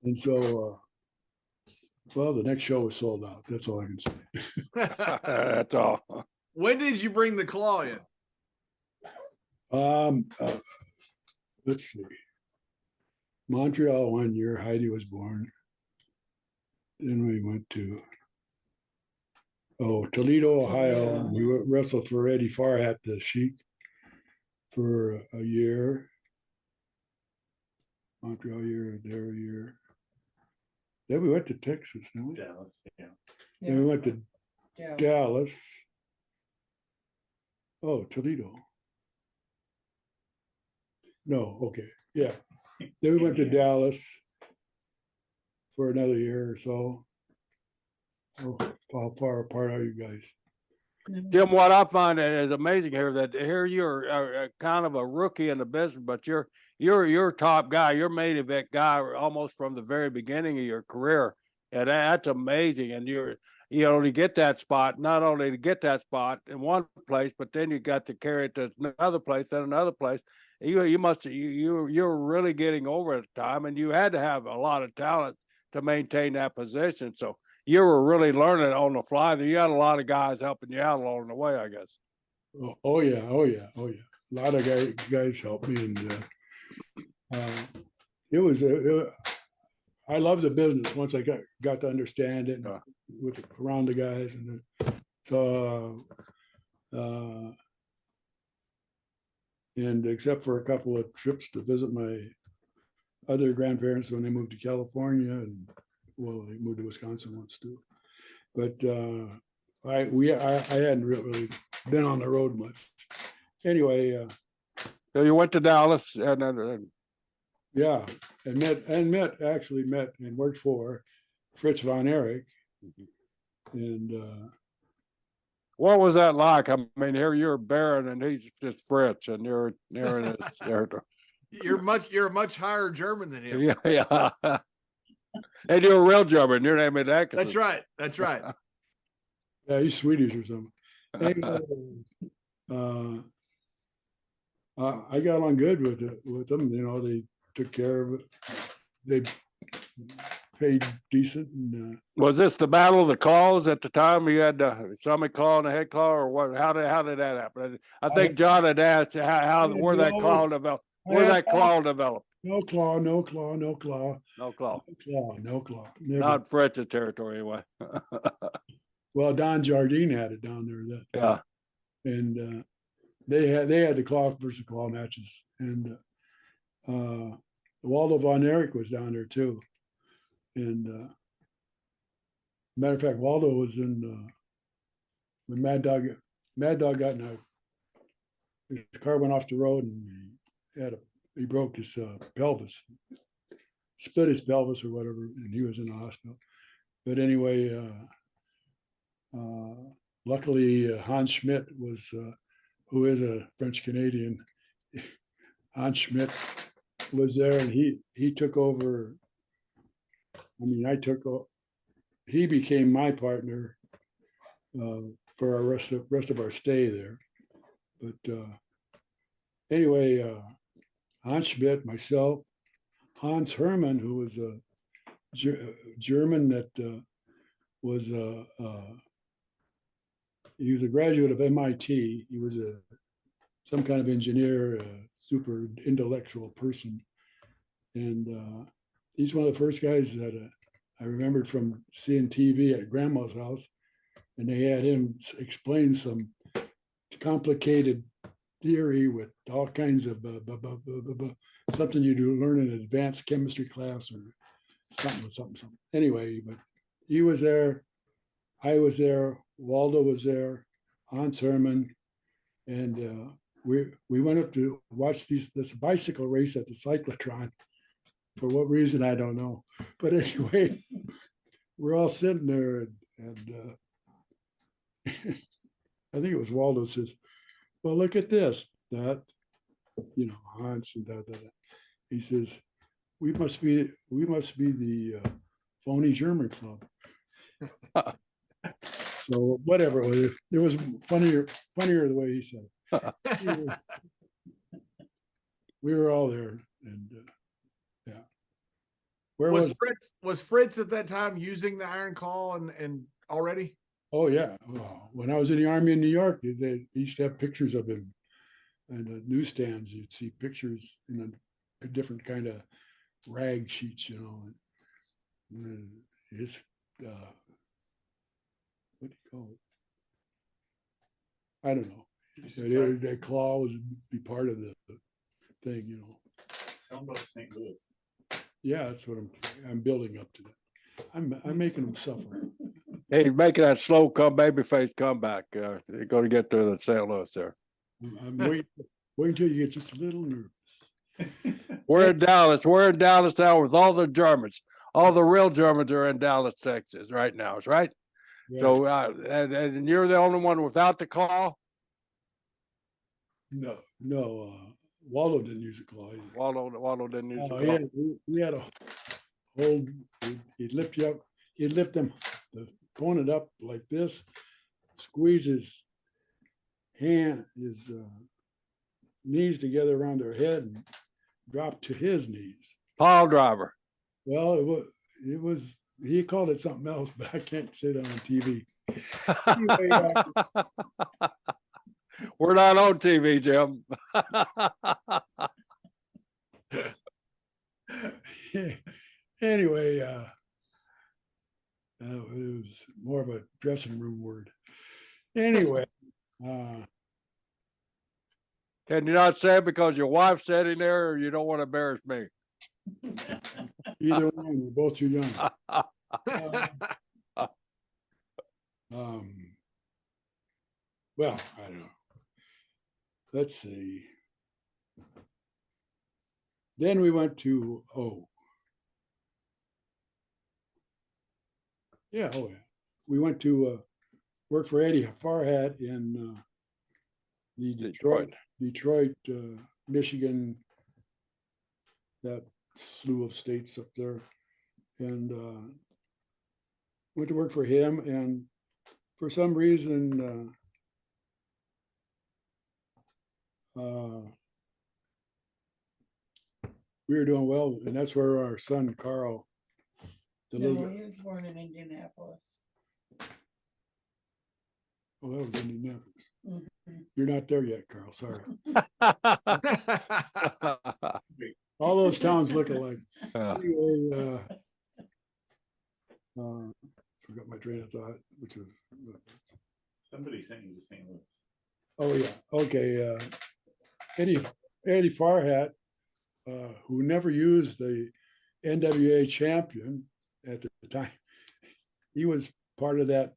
And so, well, the next show was sold out. That's all I can say. That's all. When did you bring the claw in? Let's see. Montreal 1 year, Heidi was born. Then we went to Toledo, Ohio. We wrestled for Eddie Farhat, the Sheik, for a year. Montreal year, there a year. Then we went to Texas, didn't we? Dallas, yeah. Then we went to Yeah. Dallas. Oh, Toledo. No, okay, yeah. Then we went to Dallas for another year or so. Oh, how far apart are you guys? Jim, what I find is amazing here that here you're kind of a rookie in the business, but you're top guy. You're main event guy almost from the very beginning of your career, and that's amazing. And you to get that spot, not only to get that spot in one place, but then you got to carry it to another place, then another place. You're really getting over at the time, and you had to have a lot of talent to maintain that position. So you were really learning on the fly. You had a lot of guys helping you out along the way, I guess. Oh yeah. A lot of guys helped me, and it was I love the business once I got to understand it with around the guys, and so and except for a couple of trips to visit my other grandparents when they moved to California, and well, they moved to Wisconsin once too. But I hadn't really been on the road much. Anyway, So you went to Dallas, and yeah, and met and worked for Fritz Von Erich, and what was that like? I mean, here you're Baron, and he's just Fritz, and you're in his territory. You're a much higher German than him. Yeah. And you're a real German. Your name is that. That's right. yeah, he's Swedish or something. Anyway, I got along good with them. You know, they took care of it. They paid decent. And, was this the battle of the claws at the time? You had somebody clawing the head claw, or what? How did that happen? I think John had asked where that claw developed. Where that claw developed. No claw. No claw. Never. Not Fritz's territory anyway. Well, Don Jardine had it down there. Yeah. And they had the claw versus claw matches, and Waldo Von Erich was down there too. And matter of fact, Waldo was in when Mad Dog got in his car went off the road, and he broke his pelvis, split his pelvis or whatever, and he was in the hospital. But anyway, luckily Hans Schmidt was, who is a French Canadian. Hans Schmidt was there, and he took over I mean, he became my partner for our rest of our stay there. But anyway, Hans Schmidt, myself, Hans Hermann, who was a German that was he was a graduate of MIT. He was some kind of engineer, a super intellectual person, and he's one of the first guys that I remembered from seeing TV at Grandma's house, and they had him explain some complicated theory with all kinds of something you do learn in an advanced chemistry class or something. Anyway, but he was there, I was there, Waldo was there, Hans Herman, and we went up to watch this bicycle race at the cyclotron. For what reason, I don't know. But anyway, we're all sitting there, and I think it was Waldo says, "Well, look at this, that, Hans and that." He says, "We must be the phony German club." So whatever it was funnier the way he said it. We were all there, and yeah. Where was Fritz at that time using the Iron Claw and already? Oh yeah. When I was in the Army in New York, they used to have pictures of him, and the newsstands you'd see pictures in a different kind of rag sheets, and his what do you call it? I don't know. That claw was be part of the thing, Tell them about St. Louis. Yeah, that's what I'm building up to that. I'm making them suffer. Hey, making that slow babyface comeback. They're going to get to the St. Louis there. I'm waiting until you get just a little nervous. We're in Dallas. We're in Dallas now with all the Germans. All the real Germans are in Dallas, Texas right now, right? Yeah. So, and you're the only one without the claw? No. Waldo didn't use a claw. Waldo didn't use the claw. He had a hold. He'd lift you up. He'd lift them, the opponent up like this, squeeze his knees together around their head and drop to his knees. Pile driver. Well, it was he called it something else, but I can't say that on TV. Anyway, we're not on TV, Jim. Anyway, it was more of a dressing room word. Anyway, can you not say it because your wife's sitting there, or you don't want to embarrass me? Either one, we're both too young. Well, I don't know. Let's see. Then we went to we went to work for Eddie Farhat in the Detroit, Michigan, that slew of states up there, and went to work for him. And for some reason, we were doing well, and that's where our son Carl, he was born in Indianapolis. Oh, that was Indianapolis. Mm-hmm. You're not there yet, Carl. Sorry. All those towns look alike. Anyway, forgot my train of thought, which was somebody sent you to St. Louis. Oh yeah, okay. Eddie Farhat, who never used the NWA champion at the time, he was part of that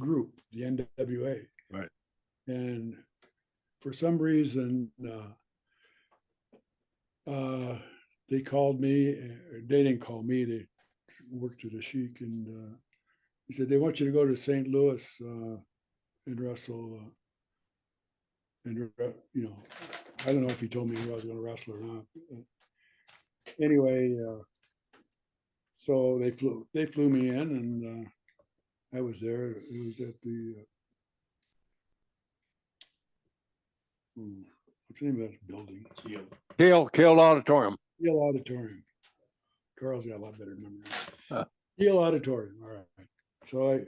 group, the NWA. Right. And for some reason, they called me. They didn't call me. They worked at the Sheik, and he said they want you to go to St. Louis and wrestle. And I don't know if he told me I was going to wrestle or not. Anyway, so they flew me in, and I was there. It was at the what's the name of that building? Kiel Auditorium. Yale Auditorium. Carl's got a lot better memory. Huh. Yale Auditorium. All right. So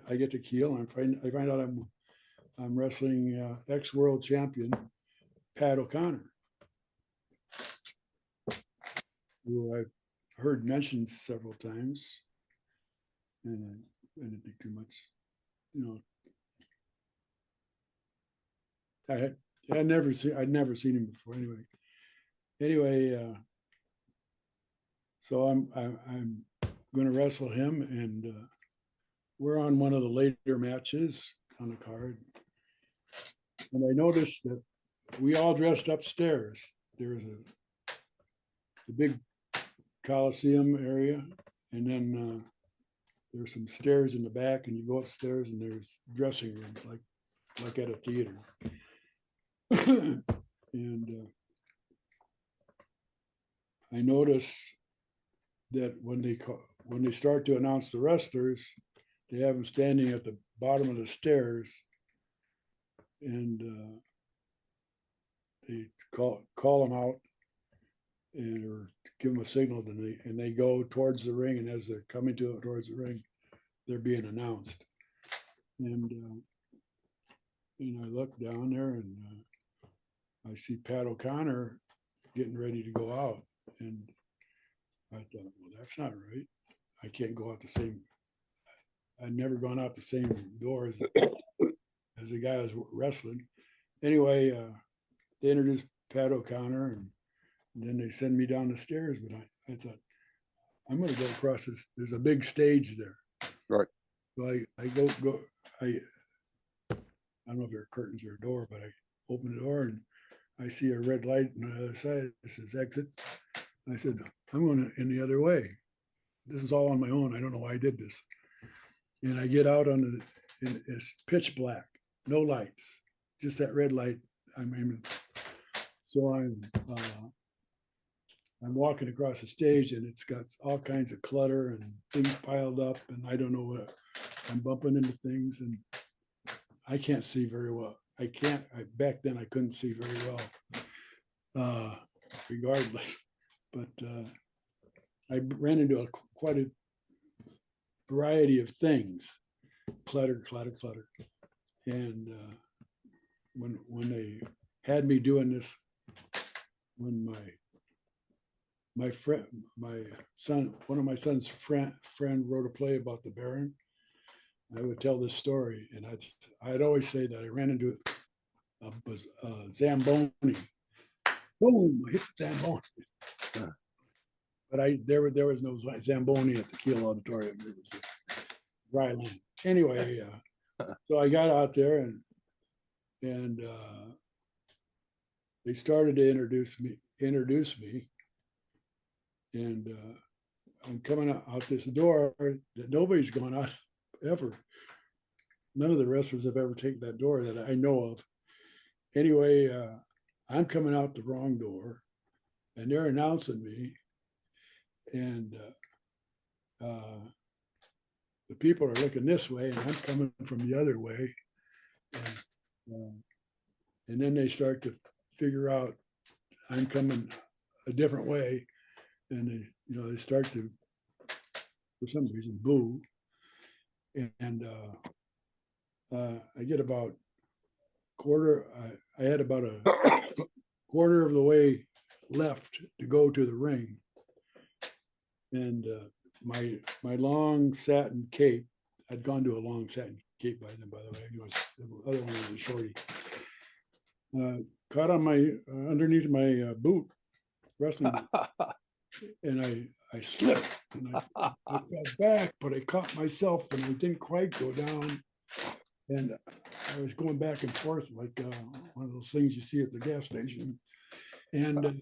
I get to Kiel, and I find out I'm wrestling ex-world champion Pat O'Connor, who I've heard mentioned several times, and I didn't think too much. I'd never seen him before. Anyway, so I'm going to wrestle him, and we're on one of the later matches on the card, and I noticed that we all dressed upstairs. There was a big Coliseum area, and then there's some stairs in the back, and you go upstairs, and there's dressing rooms like at a theater. And I notice that when they start to announce the wrestlers, they have them standing at the bottom of the stairs, and they call them out or give them a signal, and they go towards the ring, and as they're coming towards the ring, they're being announced. And I look down there, and I see Pat O'Connor getting ready to go out, and I thought, well, that's not right. I can't go out the same. I'd never gone out the same door as the guy I was wrestling. Anyway, they introduced Pat O'Connor, and then they send me down the stairs. But I thought, I'm going to go across this. There's a big stage there. Right. So I go. I don't know if there are curtains or a door, but I open the door, and I see a red light on the other side. It says exit. I said, I'm going in the other way. This is all on my own. I don't know why I did this. And I get out and it's pitch black, no lights, just that red light. So I'm walking across the stage, and it's got all kinds of clutter and things piled up, and I don't know what. I'm bumping into things, and I can't see very well. Back then I couldn't see very well, regardless. But I ran into quite a variety of things, clutter. And when they had me doing this, when my friend, one of my son's friend wrote a play about the Baron, I would tell this story, and I'd always say that I ran into a Zamboni. Boom! I hit the Zamboni. But there was no Zamboni at the Kiel Auditorium. It was dry land. Anyway, so I got out there, and they started to introduce me, and I'm coming out this door that nobody's gone out ever. None of the wrestlers have ever taken that door that I know of. Anyway, I'm coming out the wrong door, and they're announcing me, and the people are looking this way, and I'm coming from the other way, and then they start to figure out I'm coming a different way, and they start to, for some reason, boo. And I get about I had about a quarter of the way left to go to the ring, and my long satin cape, I'd gone to a long satin cape by then, by the way. The other one was a shorty. Caught on my underneath my boot, wrestling boot, and I slipped, and I fell back, but I caught myself, and I didn't quite go down, and I was going back and forth like one of those things you see at the gas station, and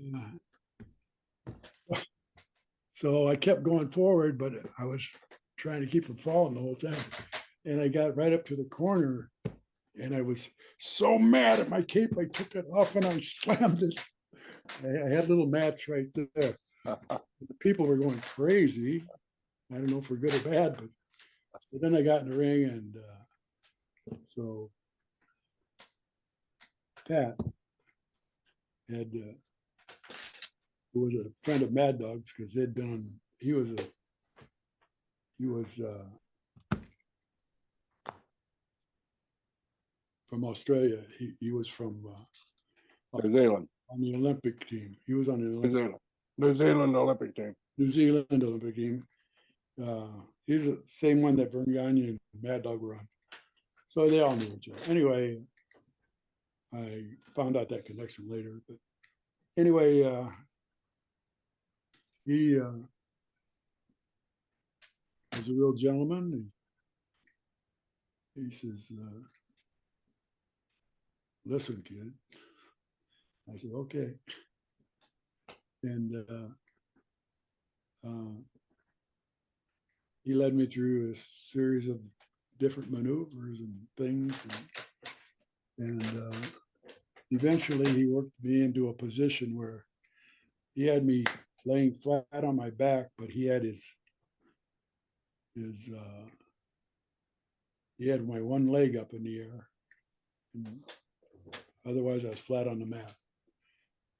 so I kept going forward, but I was trying to keep from falling the whole time, and I got right up to the corner, and I was so mad at my cape, I took it off and I slammed it. I had a little match right there. The people were going crazy, I don't know for good or bad, but then I got in the ring, and so Pat had who was a friend of Mad Dog's, because they'd been on. He was from Australia. He was from New Zealand. on the Olympic team. He was on the New Olympic, Zealand. New Zealand Olympic team. New Zealand Olympic team. He's the same one that Vern and Mad Dog were on. So they all knew each other. Anyway, I found out that connection later. But anyway, he was a real gentleman. He says, listen, kid. I said, okay. And he led me through a series of different maneuvers and things. And eventually he worked me into a position where he had me laying flat on my back, but he had he had my one leg up in the air. And otherwise I was flat on the mat.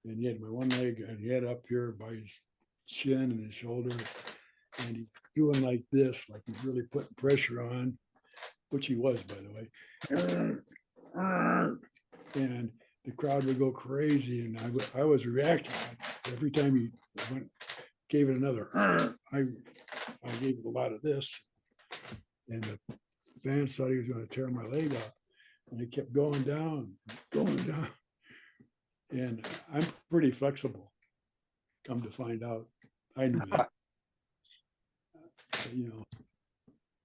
And he had my one leg, and he had it up here by his chin and his shoulder. And he's doing like this, like he's really putting pressure on, which he was, by the way. And the crowd would go crazy, and I was reacting. Every time he gave it another, I gave it a lot of this. And the fans thought he was going to tear my leg off. And it kept going down, going down. And I'm pretty flexible, come to find out. I knew that. You know,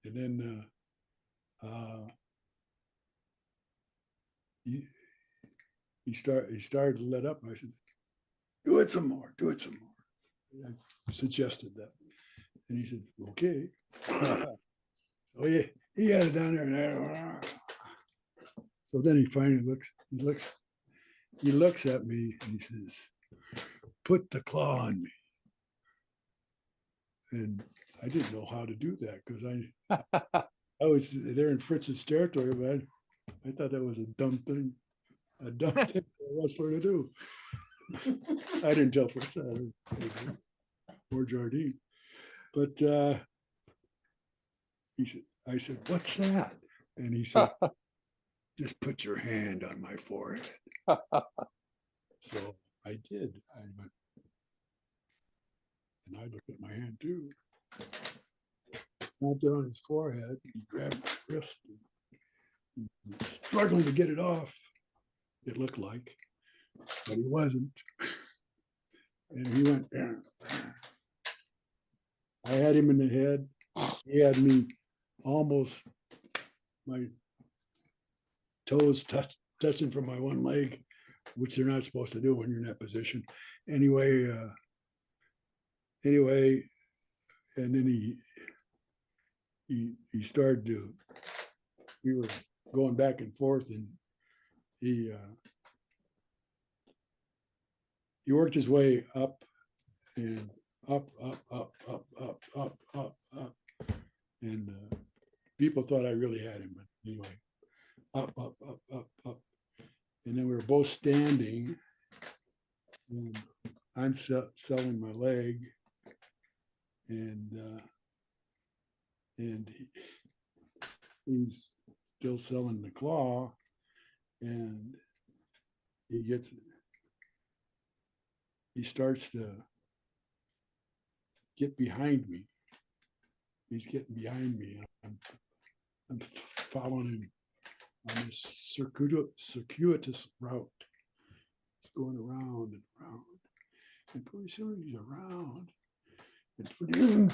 and then he started to let up. I said, do it some more. I suggested that. And he said, okay. Oh yeah, he had it down there. So then he finally looks at me and he says, put the claw on me. And I didn't know how to do that, because I was there in Fritz's territory, but I thought that was a dumb thing for a wrestler to do. I didn't tell Fritz that, or Jardine. But I said, what's that? And he said, just put your hand on my forehead. So I did. I went, and I looked at my hand too. Snapped it on his forehead. He grabbed my wrist. He was struggling to get it off. It looked like, but he wasn't. And he went. I had him in the head. He had me almost, my toes touching from my one leg, which they're not supposed to do when you're in that position. Anyway, and then he started to, we were going back and forth, and he worked his way up and up. And people thought I really had him, but anyway, up. And then we were both standing, and I'm selling my leg, and he's still selling the claw, and he starts to get behind me. He's getting behind me. I'm following him on this circuitous route. It's going around and around. And pretty soon he's around. And pretty soon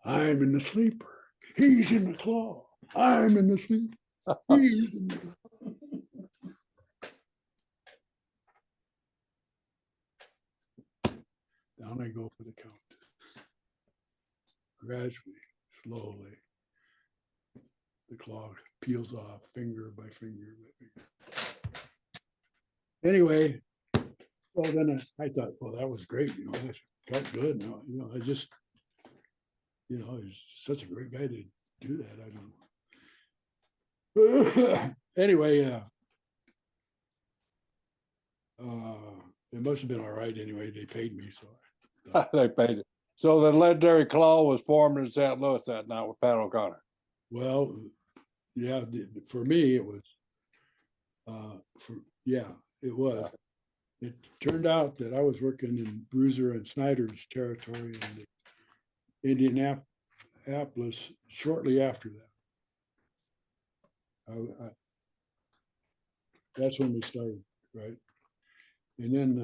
I'm in the sleeper. He's in the claw. I'm in the sleeper. He's in the claw. Down I go for the count. Gradually, slowly, the claw peels off, finger by finger by finger. Anyway, well then I thought, well, that was great. That felt good. I just you know, he's such a great guy to do that. I don't know. Anyway, it must have been all right anyway. They paid me, so They paid it. So the legendary Claw was formed in St. Louis that night with Pat O'Connor. well, yeah, for me it was it was. It turned out that I was working in Bruiser and Snyder's territory in Indianapolis shortly after that. That's when we started, right? And then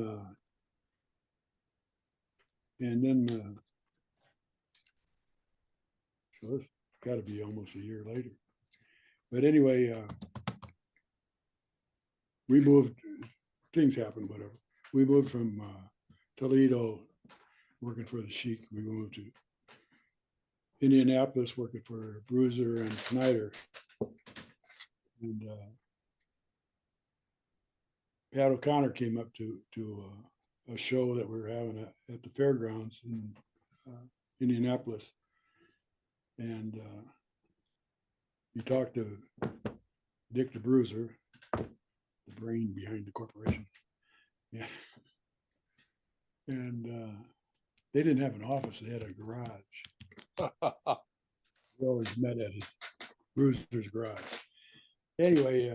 so it's got to be almost a year later. But anyway, we moved. Things happened, whatever. We moved from Toledo, working for the Sheik. We moved to Indianapolis, working for Bruiser and Snyder. And Pat O'Connor came up to a show that we were having at the fairgrounds in Indianapolis, and he talked to Dick the Bruiser, the brain behind the corporation. Yeah. And they didn't have an office, they had a garage. We always met at his Bruiser's garage. Anyway,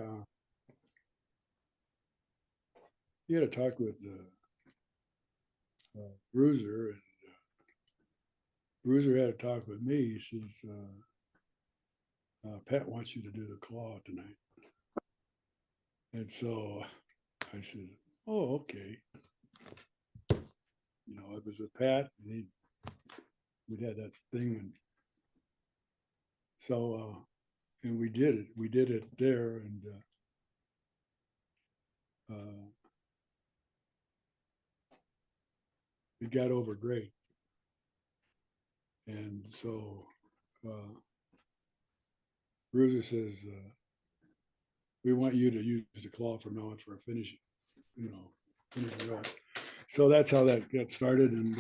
he had a talk with Bruiser, and Bruiser had a talk with me. He says, Pat wants you to do the Claw tonight. And so I said, oh, okay. You know, it was with Pat, and we'd had that thing. And so, and we did it. We did it there, and it got over great. And so Bruiser says, we want you to use the Claw from now on for a finish, you know, finish it off. So that's how that got started. And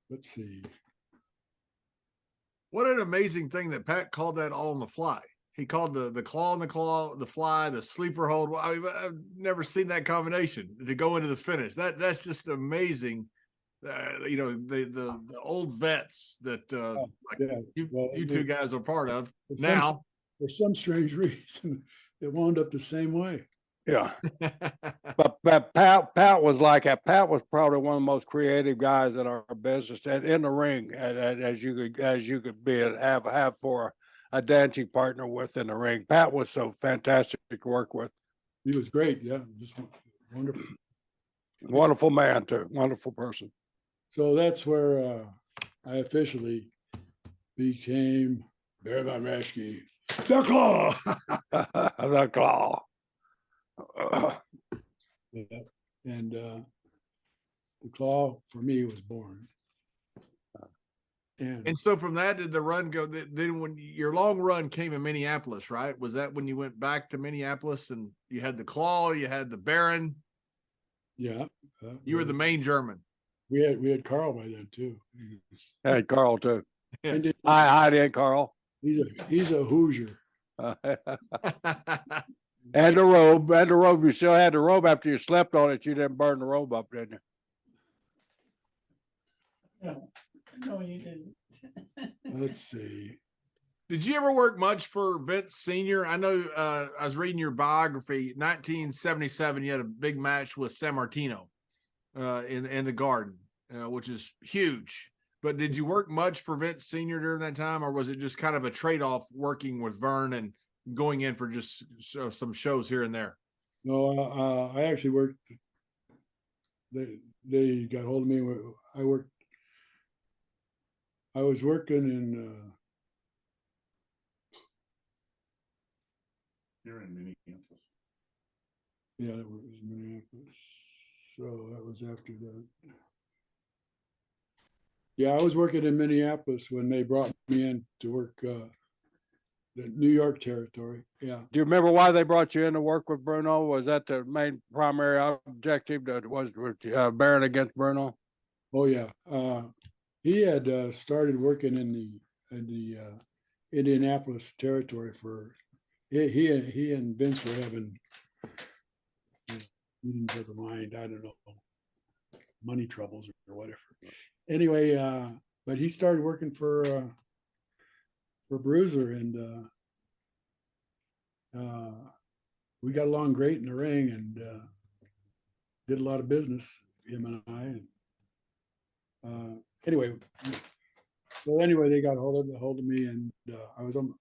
let's see. What an amazing thing that Pat called that all on the fly. He called the claw on the claw, the fly, the sleeper hold. I mean, I've never seen that combination to go into the finish. That's just amazing. You know, the old vets that you two guys are part of now. For some strange reason, it wound up the same way. Yeah. but Pat was like that. Pat was probably one of the most creative guys in our business, and in the ring, as you could be and have for a dancing partner with in the ring. Pat was so fantastic to work with. He was great. Yeah, just wonderful. Wonderful man too. Wonderful person. So that's where I officially became Fritz Von Rasche, the Claw. The Claw. Yeah. And the Claw for me was born. And so from that, did the run go? Then when your long run came in Minneapolis, right? Was that when you went back to Minneapolis and you had the Claw, you had the Baron? Yeah. You were the main German. We had Carl by then too. Hey, Carl too. Yeah. Hi there, Carl. He's a Hoosier. And the robe. You still had the robe after you slept on it. You didn't burn the robe up, didn't you? No, you didn't. Let's see. Did you ever work much for Vince Sr.? I know I was reading your biography. 1977, you had a big match with San Martino in the Garden, which is huge. But did you work much for Vince Sr. during that time, or was it just kind of a trade-off working with Vern and going in for just some shows here and there? No, I actually worked. They got hold of me. I was working in. You're in Minneapolis. Yeah, it was Minneapolis. So that was after that. Yeah, I was working in Minneapolis when they brought me in to work the New York territory. Yeah. Do you remember why they brought you in to work with Bruno? Was that the main primary objective that was Baron against Bruno? Oh yeah. He had started working in the Indianapolis territory for he and Vince were having meetings of the mind. I don't know, money troubles or whatever. Anyway, but he started working for Bruiser, and we got along great in the ring, and did a lot of business, him and I. And anyway, they got hold of me, and I was on.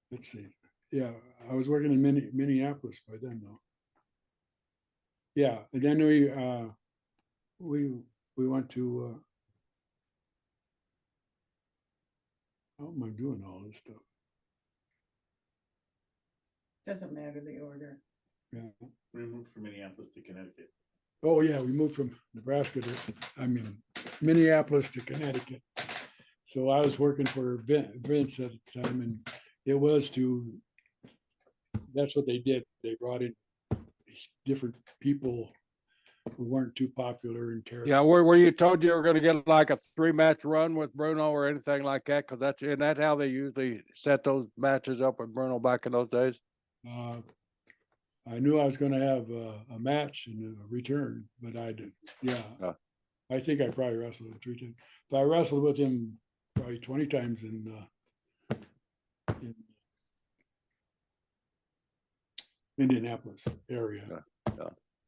Let's see, yeah, I was working in Minneapolis by then, though. Yeah, and then we went to. How am I doing all this stuff? Doesn't matter the order. Yeah. We moved from Minneapolis to Connecticut. Oh yeah, we moved from Nebraska to, Minneapolis to Connecticut. So I was working for Vince at the time, and it was that's what they did. They brought in different people who weren't too popular in territory. Yeah, were you told you were going to get like a 3-match run with Bruno or anything like that? Because isn't that how they usually set those matches up with Bruno back in those days? I knew I was going to have a match and a return, but I did. Yeah, I think I probably wrestled him 3 times. But I wrestled with him probably 20 times in Indianapolis area.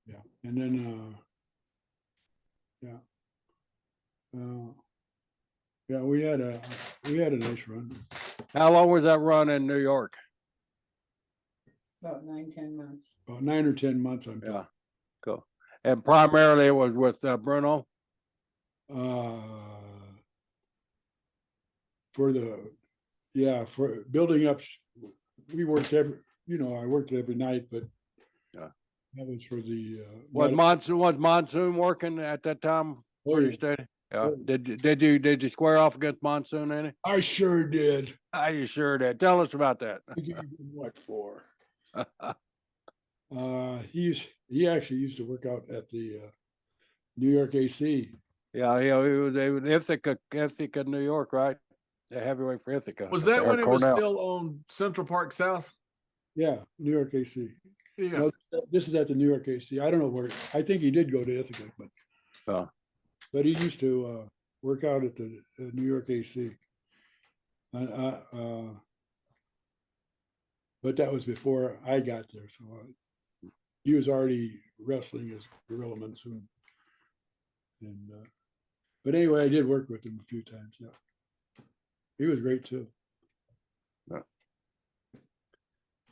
Yeah, and then we had a nice run. How long was that run in New York? About 9-10 months. About 9 or 10 months. I'm Yeah, cool. And primarily it was with Bruno. For building up, we worked I worked every night, but yeah, that was for the. Was Monsoon working at that time where you stayed? Yeah. Did you square off against Monsoon any? I sure did. You sure did. Tell us about that. What for? He actually used to work out at the New York AC. Yeah, he was Ithaca, New York, right? The heavyweight for Ithaca. Was that when it was still on Central Park South? Yeah, New York AC. Yeah. No, this is at the New York AC. I don't know where. I think he did go to Ithaca, but he used to work out at the New York AC. But that was before I got there, so he was already wrestling as Gorilla Monsoon. And but anyway, I did work with him a few times. Yeah, he was great too.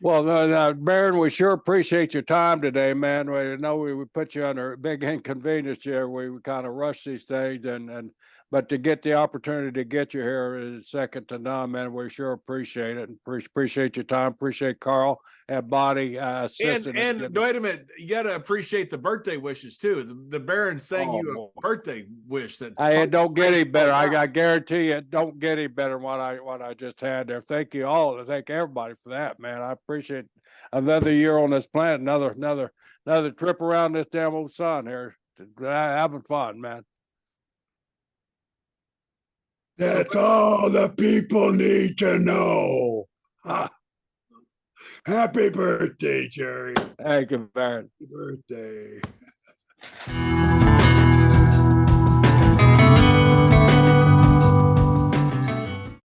Well, Baron, we sure appreciate your time today, man. We know we put you under a big inconvenience here. We kind of rush these things, but to get the opportunity to get you here is second to none, man. We sure appreciate it. Appreciate your time. Appreciate Carl and Bonnie assisting. And wait a minute, you got to appreciate the birthday wishes too. The Baron sang you a birthday wish that. It don't get any better. I guarantee you, it don't get any better than what I just had there. Thank you all. Thank everybody for that, man. I appreciate another year on this planet, another trip around this damn old sun here. Having fun, man. That's all the people need to know. Happy birthday, Jerry. Thank you, Baron. Happy birthday.